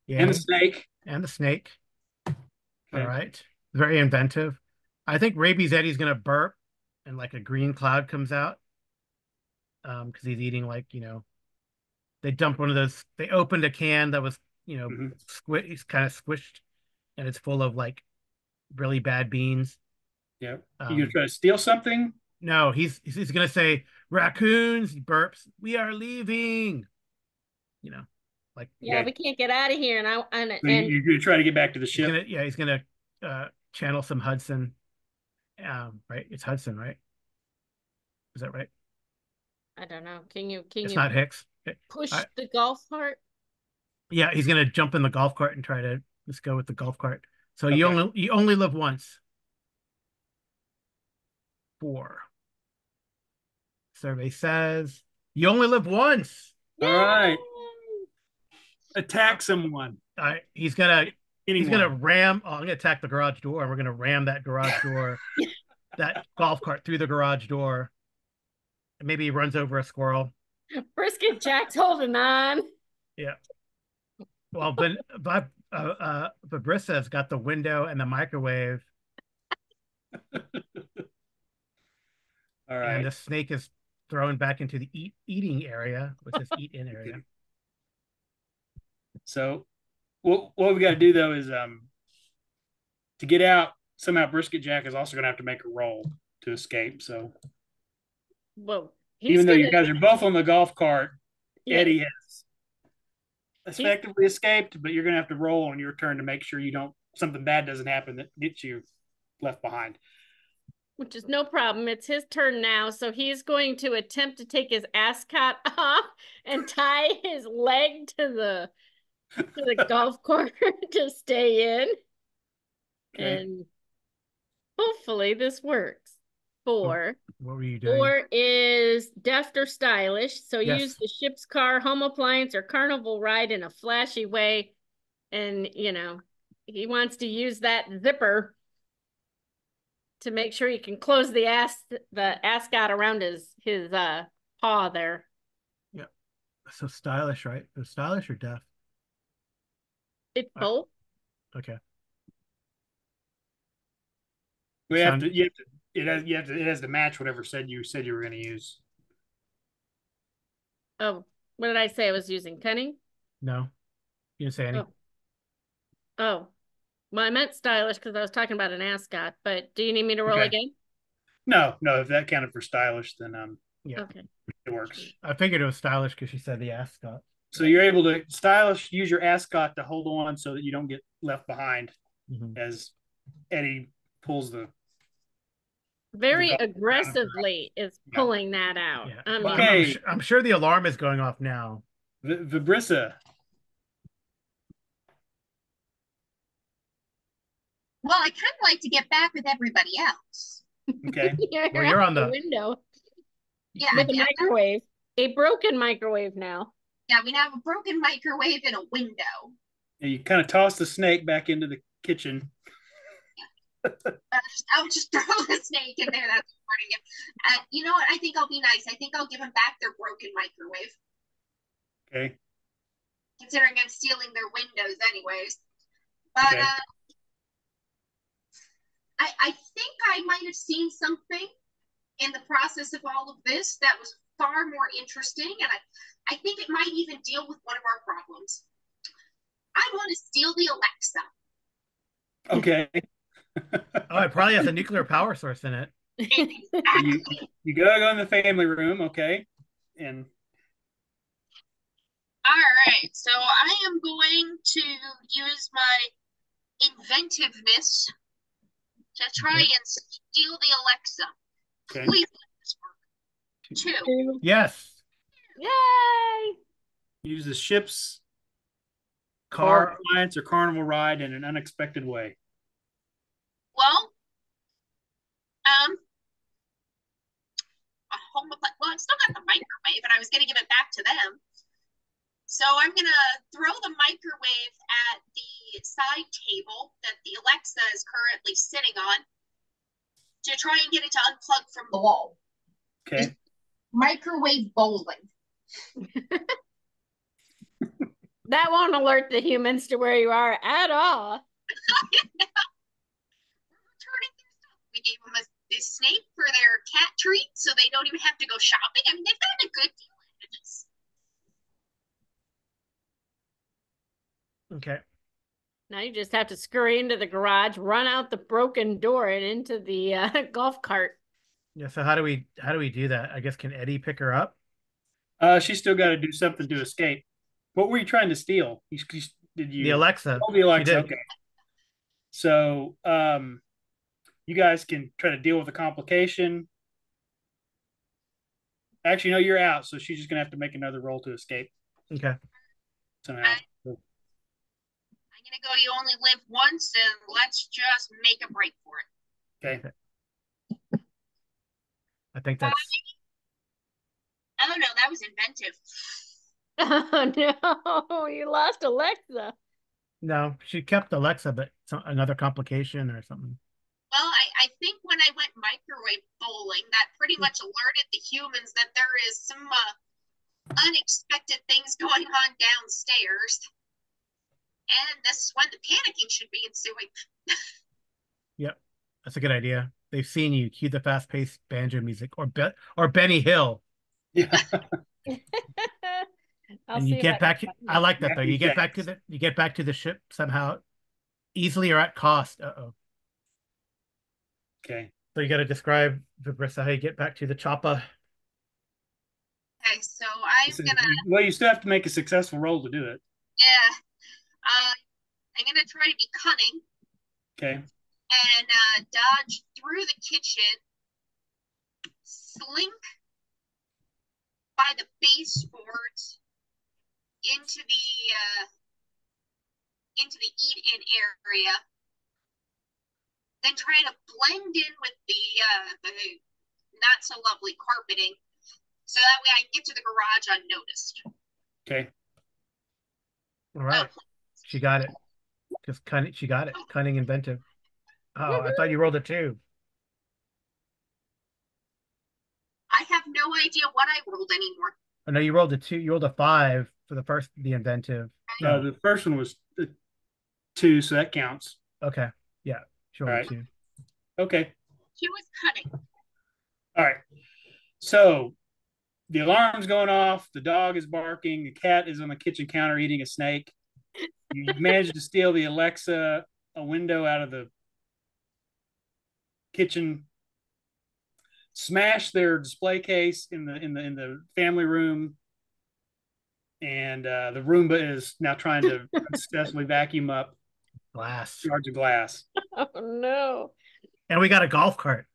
Yeah. And the snake. And the snake. Okay. All right. Very inventive. I think Rabies Eddie's gonna burp and like a green cloud comes out. Because he's eating they dumped one of those, they opened a can that was he's kind of squished, and it's full of like really bad beans. Yeah. You gonna try to steal something? No, he's gonna say raccoons. He burps. We are leaving. Like Yeah, we can't get out of here, You're gonna try to get back to the ship. He's gonna channel some Hudson. Right? It's Hudson, right? Is that right? I don't know. Can you It's not Hicks. push the golf cart? Yeah, he's gonna jump in the golf cart and try to let's go with the golf cart. So Okay. you only live once. 4. Survey says you only live once. All right. Attack someone. All right. He's gonna ram. I'm gonna attack the garage door, and we're gonna ram that garage door, that golf cart through the garage door. And maybe he runs over a squirrel. Brisket Jack's holding on. Yeah. Well, but Brissa's got the window and the microwave. All right. And the snake is thrown back into the eating area, which is eat in area. So what we got to do though is to get out, somehow Brisket Jack is also going to have to make a roll to escape. So even though you guys are both on the golf cart, Eddie has effectively escaped, but you're going to have to roll on your turn to make sure something bad doesn't happen that gets you left behind. Which is no problem. It's his turn now, so he's going to attempt to take his ascot off and tie his leg to the golf cart to stay in. Okay. And hopefully this works. 4. What were you doing? 4 is deft or stylish. So use the ship's car, home appliance, or carnival ride in a flashy way. And, he wants to use that zipper to make sure he can close the ascot around his paw there. Yeah. So stylish, right? So stylish or deft? It's both. Okay. It has to match whatever you said you were going to use. Oh, what did I say? I was using cunning? No, you didn't say any. Oh. Well, I meant stylish because I was talking about an ascot, but do you need me to roll again? No. If that counted for stylish, then okay, it works. I figured it was stylish because she said the ascot. So you're able to use your ascot to hold on so that you don't get left behind as Eddie pulls very aggressively is pulling that out. Yeah. Okay. I'm sure the alarm is going off now. Vibrissa. Well, I kind of like to get back with everybody else. Okay. You're on the window. Yeah. With a microwave. A broken microwave now. Yeah, we have a broken microwave and a window. Yeah, you kind of toss the snake back into the kitchen. I'll just throw the snake in there. That's part of it. You know what? I think I'll be nice. I think I'll give them back their broken microwave. Okay. Considering I'm stealing their windows anyways. But I think I might have seen something in the process of all of this that was far more interesting, and I think it might even deal with one of our problems. I want to steal the Alexa. Okay. It probably has a nuclear power source in it. Exactly. You gotta go in the family room, okay? And all right, so I am going to use my inventiveness to try and steal the Alexa. Okay. Please let this work. 2. Yes. Yay! Use the ship's car appliance or carnival ride in an unexpected way. Well, I still got the microwave, and I was going to give it back to them. So I'm going to throw the microwave at the side table that the Alexa is currently sitting on to try and get it to unplug from the wall. Okay. It's microwave bowling. That won't alert the humans to where you are at all. We gave them a snake for their cat treat, so they don't even have to go shopping. I mean, they've gotten a good deal out of this. Okay. Now you just have to scurry into the garage, run out the broken door and into the golf cart. Yeah. So how do we do that? I guess can Eddie pick her up? She's still got to do something to escape. What were you trying to steal? Did The you? Alexa. Oh, the She Alexa. did. Okay. So, you guys can try to deal with the complication. Actually, no, you're out. So she's just gonna have to make another roll to escape Okay. somehow. I'm gonna go. You only live once, and let's just make a break for it. Okay. I think that's Oh no, that was inventive. Oh no, you lost Alexa. no. She kept Alexa, but another complication or something. Well, I think when I went microwave bowling, that pretty much alerted the humans that there is some unexpected things going on downstairs. And this is when the panicking should be ensuing. Yep. That's a good idea. They've seen you. Cue the fast-paced banjo music, or Benny Hill, Yeah. I'll and you see if get back. I like that though. Happy You get back to the ship somehow, easily or at cost. Uh-oh. Okay. So you got to describe, Vibrissa, how you get back to the chopper. Okay, so I'm So, gonna, well, you still have to make a successful roll to do it. yeah, I'm gonna try to be cunning Okay. and dodge through the kitchen, slink by the baseboards into the eat-in area, then try to blend in with the not so lovely carpeting, so that way I get to the garage unnoticed. Okay. All right. Oh, She got it. Just cunning. She got it. Cunning, inventive. Oh, I thought you rolled a 2. I have no idea what I rolled anymore. Oh, no, you rolled a 2. You rolled a 5 for the first, the inventive. No, the first one was 2, so that counts. Okay. Yeah. She rolled All a right. 2. Okay. She was cunning. All right. So the alarm's going off. The dog is barking. The cat is on the kitchen counter eating a snake. You managed to steal the Alexa, a window out of the kitchen, smash their display case in the family room, and the Roomba is now trying to successfully vacuum up Glass. yards of glass. Oh no. And we got a golf cart.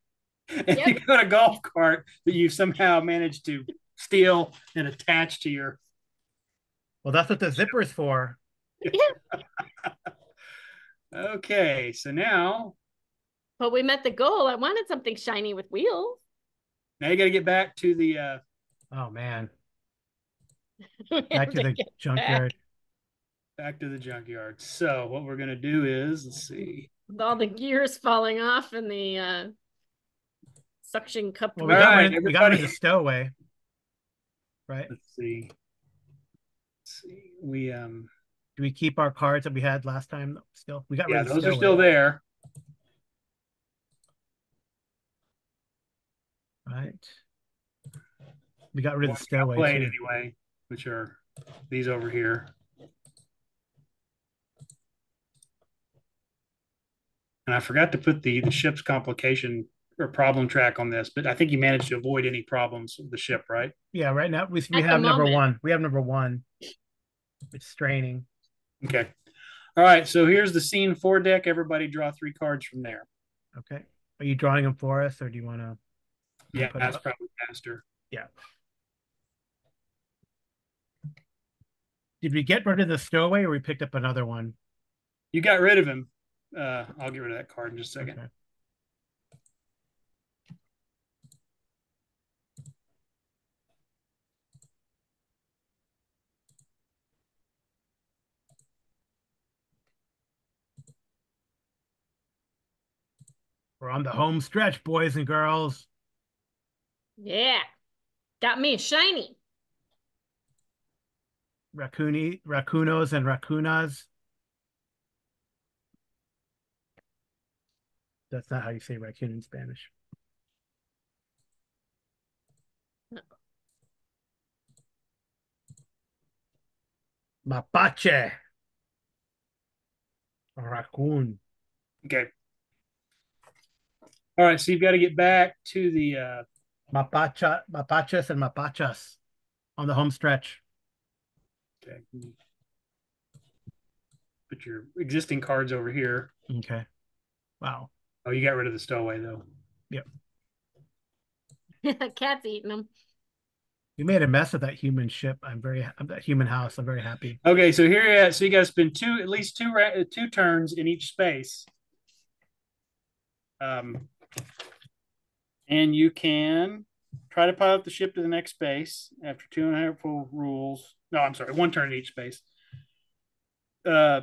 And you got a golf cart that you somehow managed to steal and attach to your. Well, that's what the zipper's for. Okay, so now But we met the goal. I wanted something shiny with wheels. you got to get back to the Oh, man. We Back have to the get junkyard. junkyard. So what we're gonna do is, let's see. with all the gears falling off and the suction cup. Well, All right, we got rid of everybody. the stowaway, right? Let's see. We Do we keep our cards that we had last time? Still, we got rid yeah, of the those are stowaway. still there. Right. We got rid of Well, the stowaway played too. anyway, which are these over here. And I forgot to put the ship's complication or problem track on this, but I think you managed to avoid any problems with the ship, right? Yeah, right now we the have number moment. 1. We have number 1. It's straining. Okay. All right. So here's the scene 4 deck. Everybody draw 3 cards from there. Okay. Are you drawing them for us, or do you want to? Yeah, that's probably faster. Yeah. Did we get rid of the stowaway, or we picked up another one? You got rid of him. I'll get rid of that card in just a second. Okay. We're on the home stretch, boys and girls. Yeah. Got me a shiny. Raccunos and raccunas. That's not how you say raccoon in Spanish. Mapache. Raccoon. Okay. All right, so you've got to get back to the Mapachas and mapachas on the home stretch. okay. Put your existing cards over here. Okay. Wow. Oh, you got rid of the stowaway though. Yep. Cat's eating them. We made a mess of that human ship. That human house. I'm very happy. Okay, so here you're at. So you got to spend at least two turns in each space. And you can try to pilot the ship to the next space after 2 rules. No, I'm sorry, 1 turn in each space. Try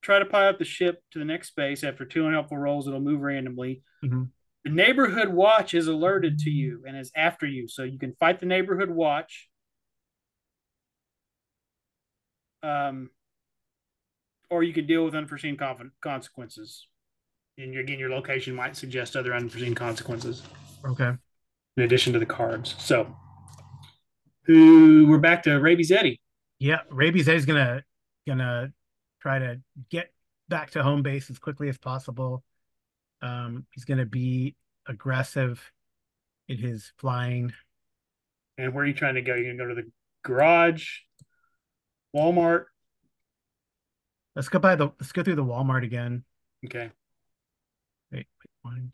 to pilot the ship to the next space after 2 unhelpful rolls. It'll move randomly. Mm-hmm. The neighborhood watch is alerted to you and is after you, so you can fight the neighborhood watch. Or you can deal with unforeseen consequences. And again, your location might suggest other unforeseen consequences. Okay. In addition to the cards. So we're back to Rabies Eddie. Yeah, Rabies Eddie's gonna try to get back to home base as quickly as possible. He's gonna be aggressive in his flying. And where are you trying to go? You're gonna go to the garage, Walmart. Let's go through the Walmart again. Okay. Wait, one.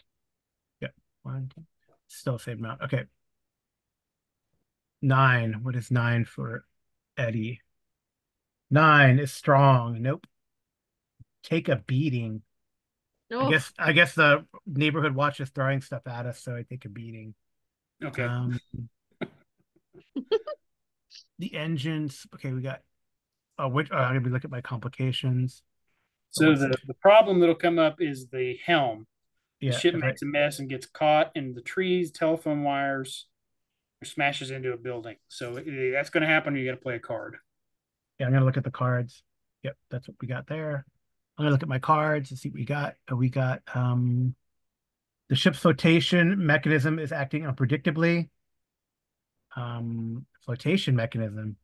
Yeah, one. Still same amount. Okay. 9. What is 9 for Eddie? 9 is strong. Nope. Take a beating. Oh. I guess the neighborhood watch is throwing stuff at us, so I take a beating. Okay. The engines. Okay, we got. I'm gonna be looking at my complications. So the problem that'll come up is the helm. Yeah, the ship makes a mess and gets caught in the trees, telephone wires, or smashes into a building. So that's going to happen. You got to play a card. Yeah, I'm gonna look at the cards. Yep, that's what we got there. I'm gonna look at my cards and see what we got. We got the ship's flotation mechanism is acting unpredictably. Flotation mechanism.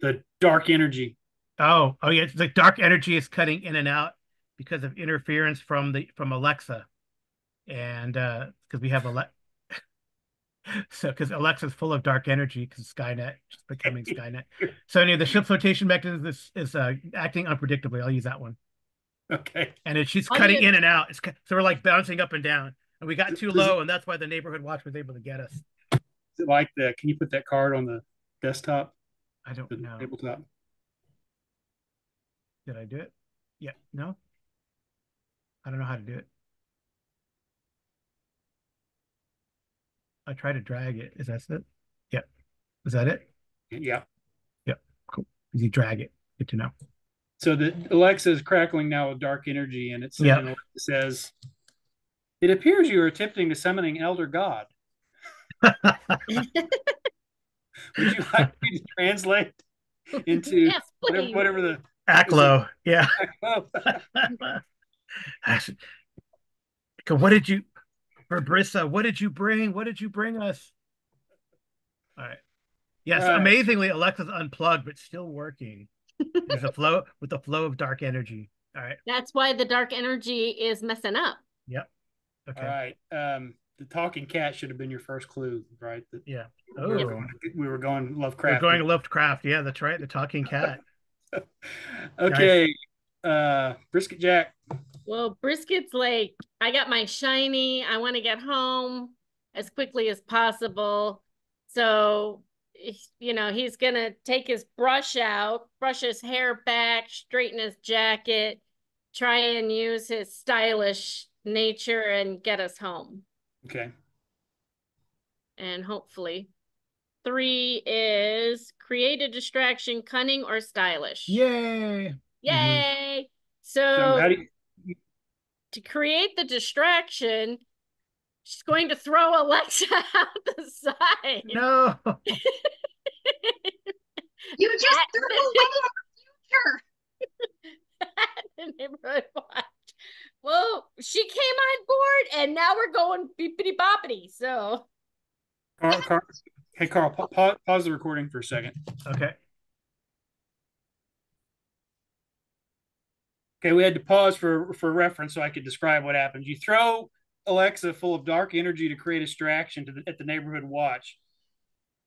The dark energy. Oh yeah, it's like dark energy is cutting in and out because of interference from Alexa, and because we have because Alexa's full of dark energy because Skynet just becoming Skynet. So anyway, the ship flotation mechanism is acting unpredictably. I'll use that one. Okay. And she's cutting in and out. So we're like bouncing up and down, and we got too low, and that's why the neighborhood watch was able to get us. Is it like that? Can you put that card on the desktop? I don't know. Tabletop. Did I do it? Yeah. No. I don't know how to do it. I try to drag it. Is that it? Yeah. Is that it? Yeah. Yeah. Cool. You drag it. Good to know. So the Alexa is crackling now with dark energy, and it says, "It appears you are attempting to summon an elder god." Would you like me to translate into yes, whatever the Aklo? Yeah. What did you, Brissa? What did you bring? What did you bring us? All right. Yes, amazingly, Alexa's unplugged but still working. There's a flow of dark energy. All right. That's why the dark energy is messing up. Yep. Okay. All right. The talking cat should have been your first clue, right? Yeah. We were going Lovecraft. We're going Lovecraft. Yeah, that's right. The talking cat. Okay. Nice. Brisket Jack. Well, Brisket's like, I got my shiny. I want to get home as quickly as possible. So, he's going to take his brush out, brush his hair back, straighten his jacket, try and use his stylish nature and get us home. Okay. And hopefully 3 is create a distraction, cunning or stylish. Yay. Yay. Mm-hmm. So how do you... to create the distraction, she's going to throw Alexa out the side. No. You just threw away our future. The neighborhood watch. Well, she came on board, and now we're going beepity boppity. So, Carl, pause the recording for a second. Okay. Okay, we had to pause for reference so I could describe what happens. You throw Alexa full of dark energy to create a distraction at the neighborhood watch.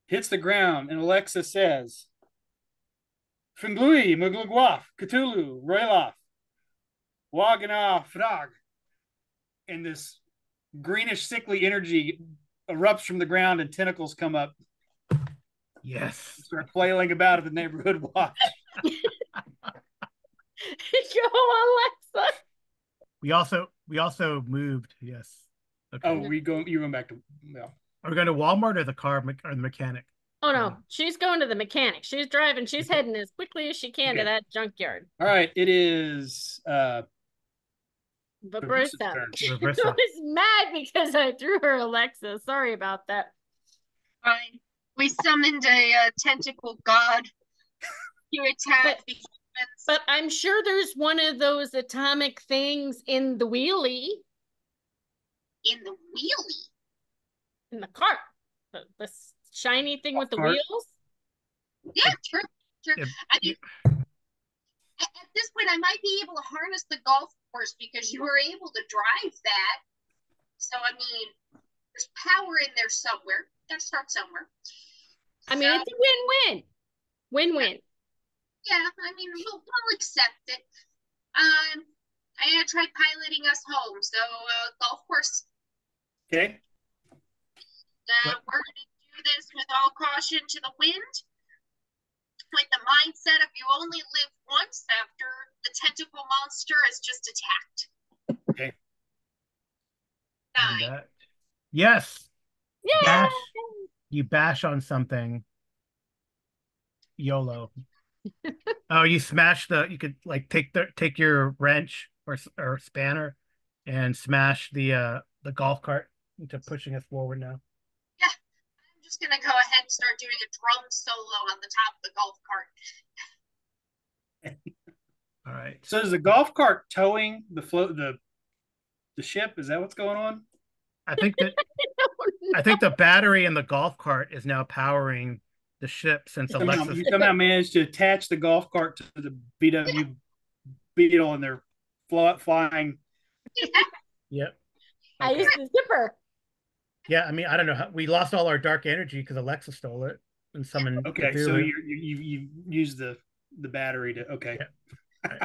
Hits the ground, and Alexa says, Fingui, Muglugwaf, Cthulhu, Roiloff, Wagana, Frog. And this greenish, sickly energy erupts from the ground, and tentacles come up. Yes. Start flailing about at the neighborhood watch. Go, Alexa. We also moved. Yes. Okay. Oh, you're going back to Are we going to Walmart or the car or the mechanic? Oh no, she's going to the mechanic. She's driving. She's heading as quickly as she can to that junkyard. All right, it is Barissa. I was mad because I threw her Alexa. Sorry about that. Fine. We summoned a tentacle god to attack the humans. But I'm sure there's one of those atomic things in the wheelie. In the wheelie? In the cart. The shiny thing with the wheels? Yeah, true. I mean, at this point, I might be able to harness the golf course because you were able to drive that. So, I mean, there's power in there somewhere. Gotta start somewhere. I mean, it's a win-win. Win-win. Yeah, I mean, we'll accept it. I had tried piloting us home, so golf course. Okay. We're going to do this with all caution to the wind, with the mindset of you only live once after the tentacle monster has just attacked. Okay. 9. Yes. Yeah. You bash on something. YOLO. Oh, you smash you could like take your wrench or spanner and smash the golf cart into pushing us forward now. Yeah, I'm just gonna go ahead and start doing a drum solo on the top of the golf cart. All right. So is the golf cart towing the ship? Is that what's going on? I think the battery in the golf cart is now powering the ship since Alexa somehow managed to attach the golf cart to the VW Beetle and they're flying. Yep. I used the zipper. Yeah, I mean, I don't know how we lost all our dark energy because Alexa stole it and summoned. Okay, so you use the battery to Yeah. Right.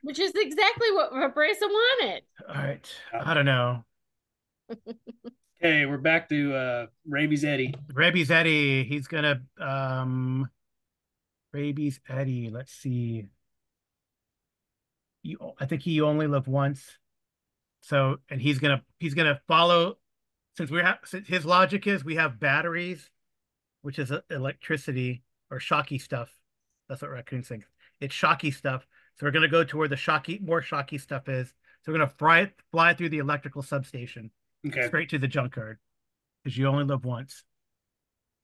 Which is exactly what Barissa wanted. All right. I don't know. Okay, we're back to Rabies Eddie. Rabies Eddie, he's gonna Rabies Eddie. Let's see. I think you only live once. So, and he's gonna follow. Since his logic is we have batteries, which is electricity or shocky stuff. That's what Raccoon thinks. It's shocky stuff. So we're gonna go to where the more shocky stuff is. So we're gonna fly through the electrical substation. Okay. Straight to the junkyard because you only live once.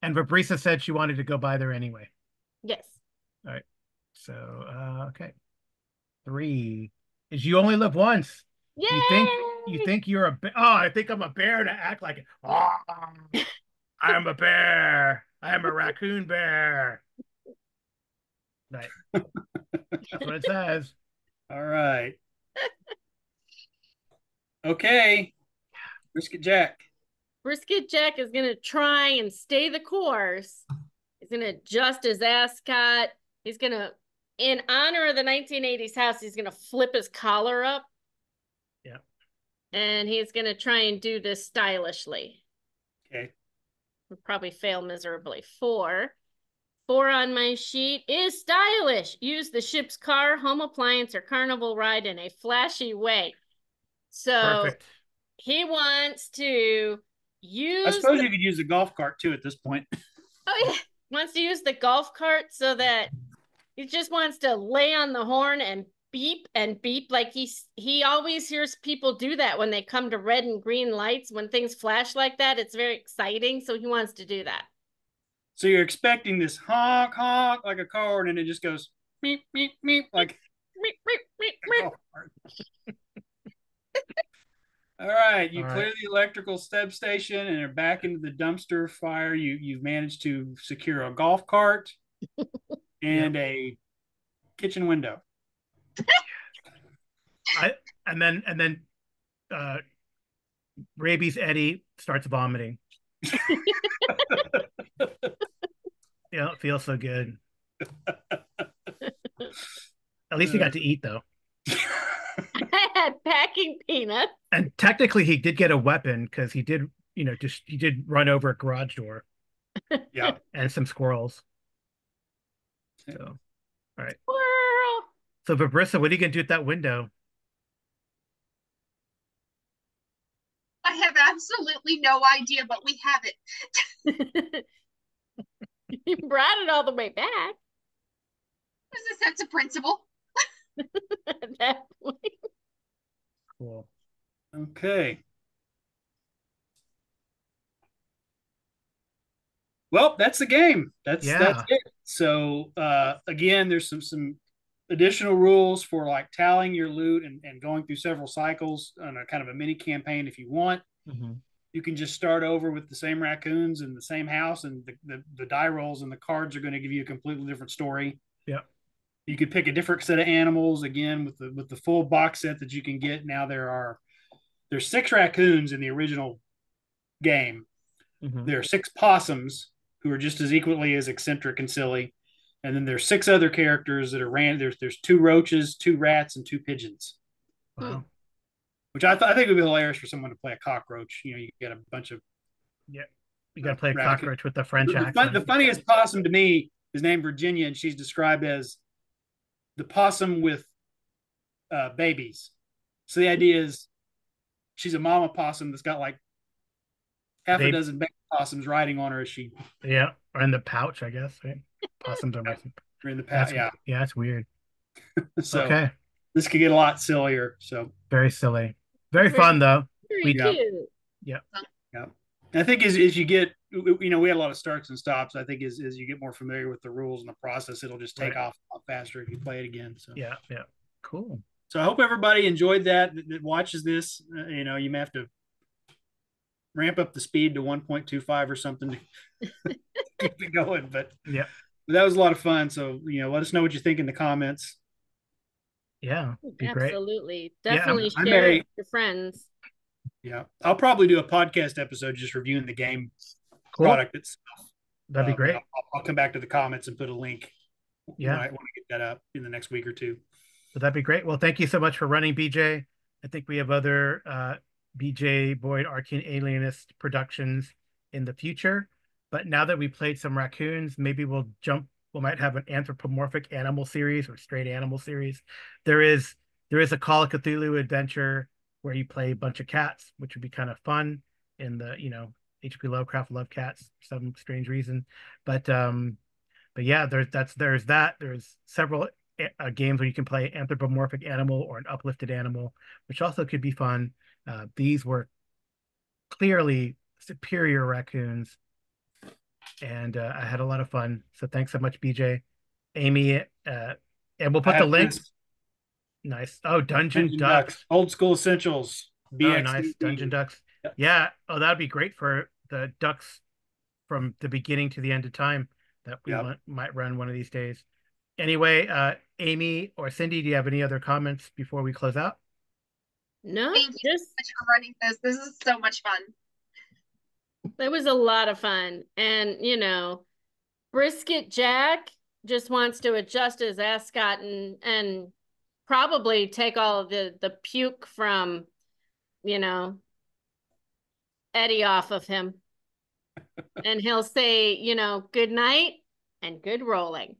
And Barissa said she wanted to go by there anyway. Yes. All right. So, okay. 3 is you only live once. Yay! You think you're a bear. Oh, I think I'm a bear to act like it. Oh, I'm a bear. I'm a raccoon bear. Right. That's what it says. All right. Okay. Brisket Jack. Brisket Jack is going to try and stay the course. He's going to adjust his ascot. He's going to, in honor of the 1980s house, he's going to flip his collar up. Yeah. And he's going to try and do this stylishly. Okay. He'll probably fail miserably. 4 on my sheet is stylish. Use the ship's car, home appliance, or carnival ride in a flashy way. So perfect. He wants to use... I suppose you could use the golf cart, too, at this point. Oh, yeah. Wants to use the golf cart so that he just wants to lay on the horn and beep and beep. Like he always hears people do that when they come to red and green lights. When things flash like that, it's very exciting. So he wants to do that. So you're expecting this honk, honk, like a car, and then it just goes meep, meep, meep, like... Meep, meep, meep, meep. All right, you clear the electrical substation and are back into the dumpster fire. You've managed to secure a golf cart and a kitchen window. I and then uh rabies Eddie starts vomiting. Yeah, it feels so good. At least he got to eat though. I had packing peanuts. And technically he did get a weapon because he did, he did run over a garage door Yeah. and some squirrels. So, all right. Squirrel. So Vibrissa, what are you gonna do at that window? I have absolutely no idea, but we have it. You brought it all the way back. There's a sense of principle. At that point. Cool. Okay. Well, that's the game. That's Yeah. it. So again, there's some additional rules for like tallying your loot and going through several cycles on a kind of a mini campaign if you want. Mm-hmm. You can just start over with the same raccoons and the same house, and the die rolls and the cards are going to give you a completely different story. Yeah. You could pick a different set of animals again with the full box set that you can get. Now there's 6 raccoons in the original game. Mm-hmm. There are 6 possums who are just as equally as eccentric and silly. And then there's 6 other characters that are there's 2 roaches, 2 rats, and 2 pigeons. Wow. Which I think would be hilarious for someone to play a cockroach. You get a bunch of Yeah. You gotta play a cockroach with the French the accent. funniest possum to me is named Virginia, and she's described as the possum with babies. So the idea is she's a mama possum that's got like half a dozen baby possums riding on her as she. Yeah, or in the pouch, I guess. Right? Possums are missing. Or in the pouch. Yeah. Yeah, it's weird. So okay. This could get a lot sillier. So very silly, very fun though. Very cute. Yeah. Yeah. And I think as you get, we had a lot of starts and stops. I think as you get more familiar with the rules and the process, it'll just take off a lot faster if you play it again. So yeah, cool. So I hope everybody enjoyed that watches this. You may have to ramp up the speed to 1.25 or something to keep it going. But that was a lot of fun. So let us know what you think in the comments. Yeah, be absolutely. Great. Definitely share it with your friends. Yeah, I'll probably do a podcast episode just reviewing the game product itself. That'd be great. I'll come back to the comments and put a link. Yeah, when I get that up in the next week or two. So that'd be great. Well, thank you so much for running, BJ. I think we have other BJ Boyd Arcane Alienist productions in the future. But now that we played some raccoons, maybe we might have an anthropomorphic animal series or straight animal series. There is a Call of Cthulhu adventure where you play a bunch of cats, which would be kind of fun in the, H.P. Lovecraft love cats for some strange reason. But yeah, there's that. There's several games where you can play anthropomorphic animal or an uplifted animal, which also could be fun. These were clearly superior raccoons, and I had a lot of fun. So thanks so much, BJ, Amy, and we'll put the links. Nice. Oh, Dungeon Ducks. Old School Essentials. BXD. Oh, nice. Dungeon Ducks. Yep. Yeah. Oh, that'd be great for the ducks from the beginning to the end of time that we might run one of these days. Anyway, Amy or Cindy, do you have any other comments before we close out? No. Thank you so much for running this. This is so much fun. It was a lot of fun. And, Brisket Jack just wants to adjust his ascot and probably take all of the puke from, Eddie off of him. And he'll say, good night and good rolling.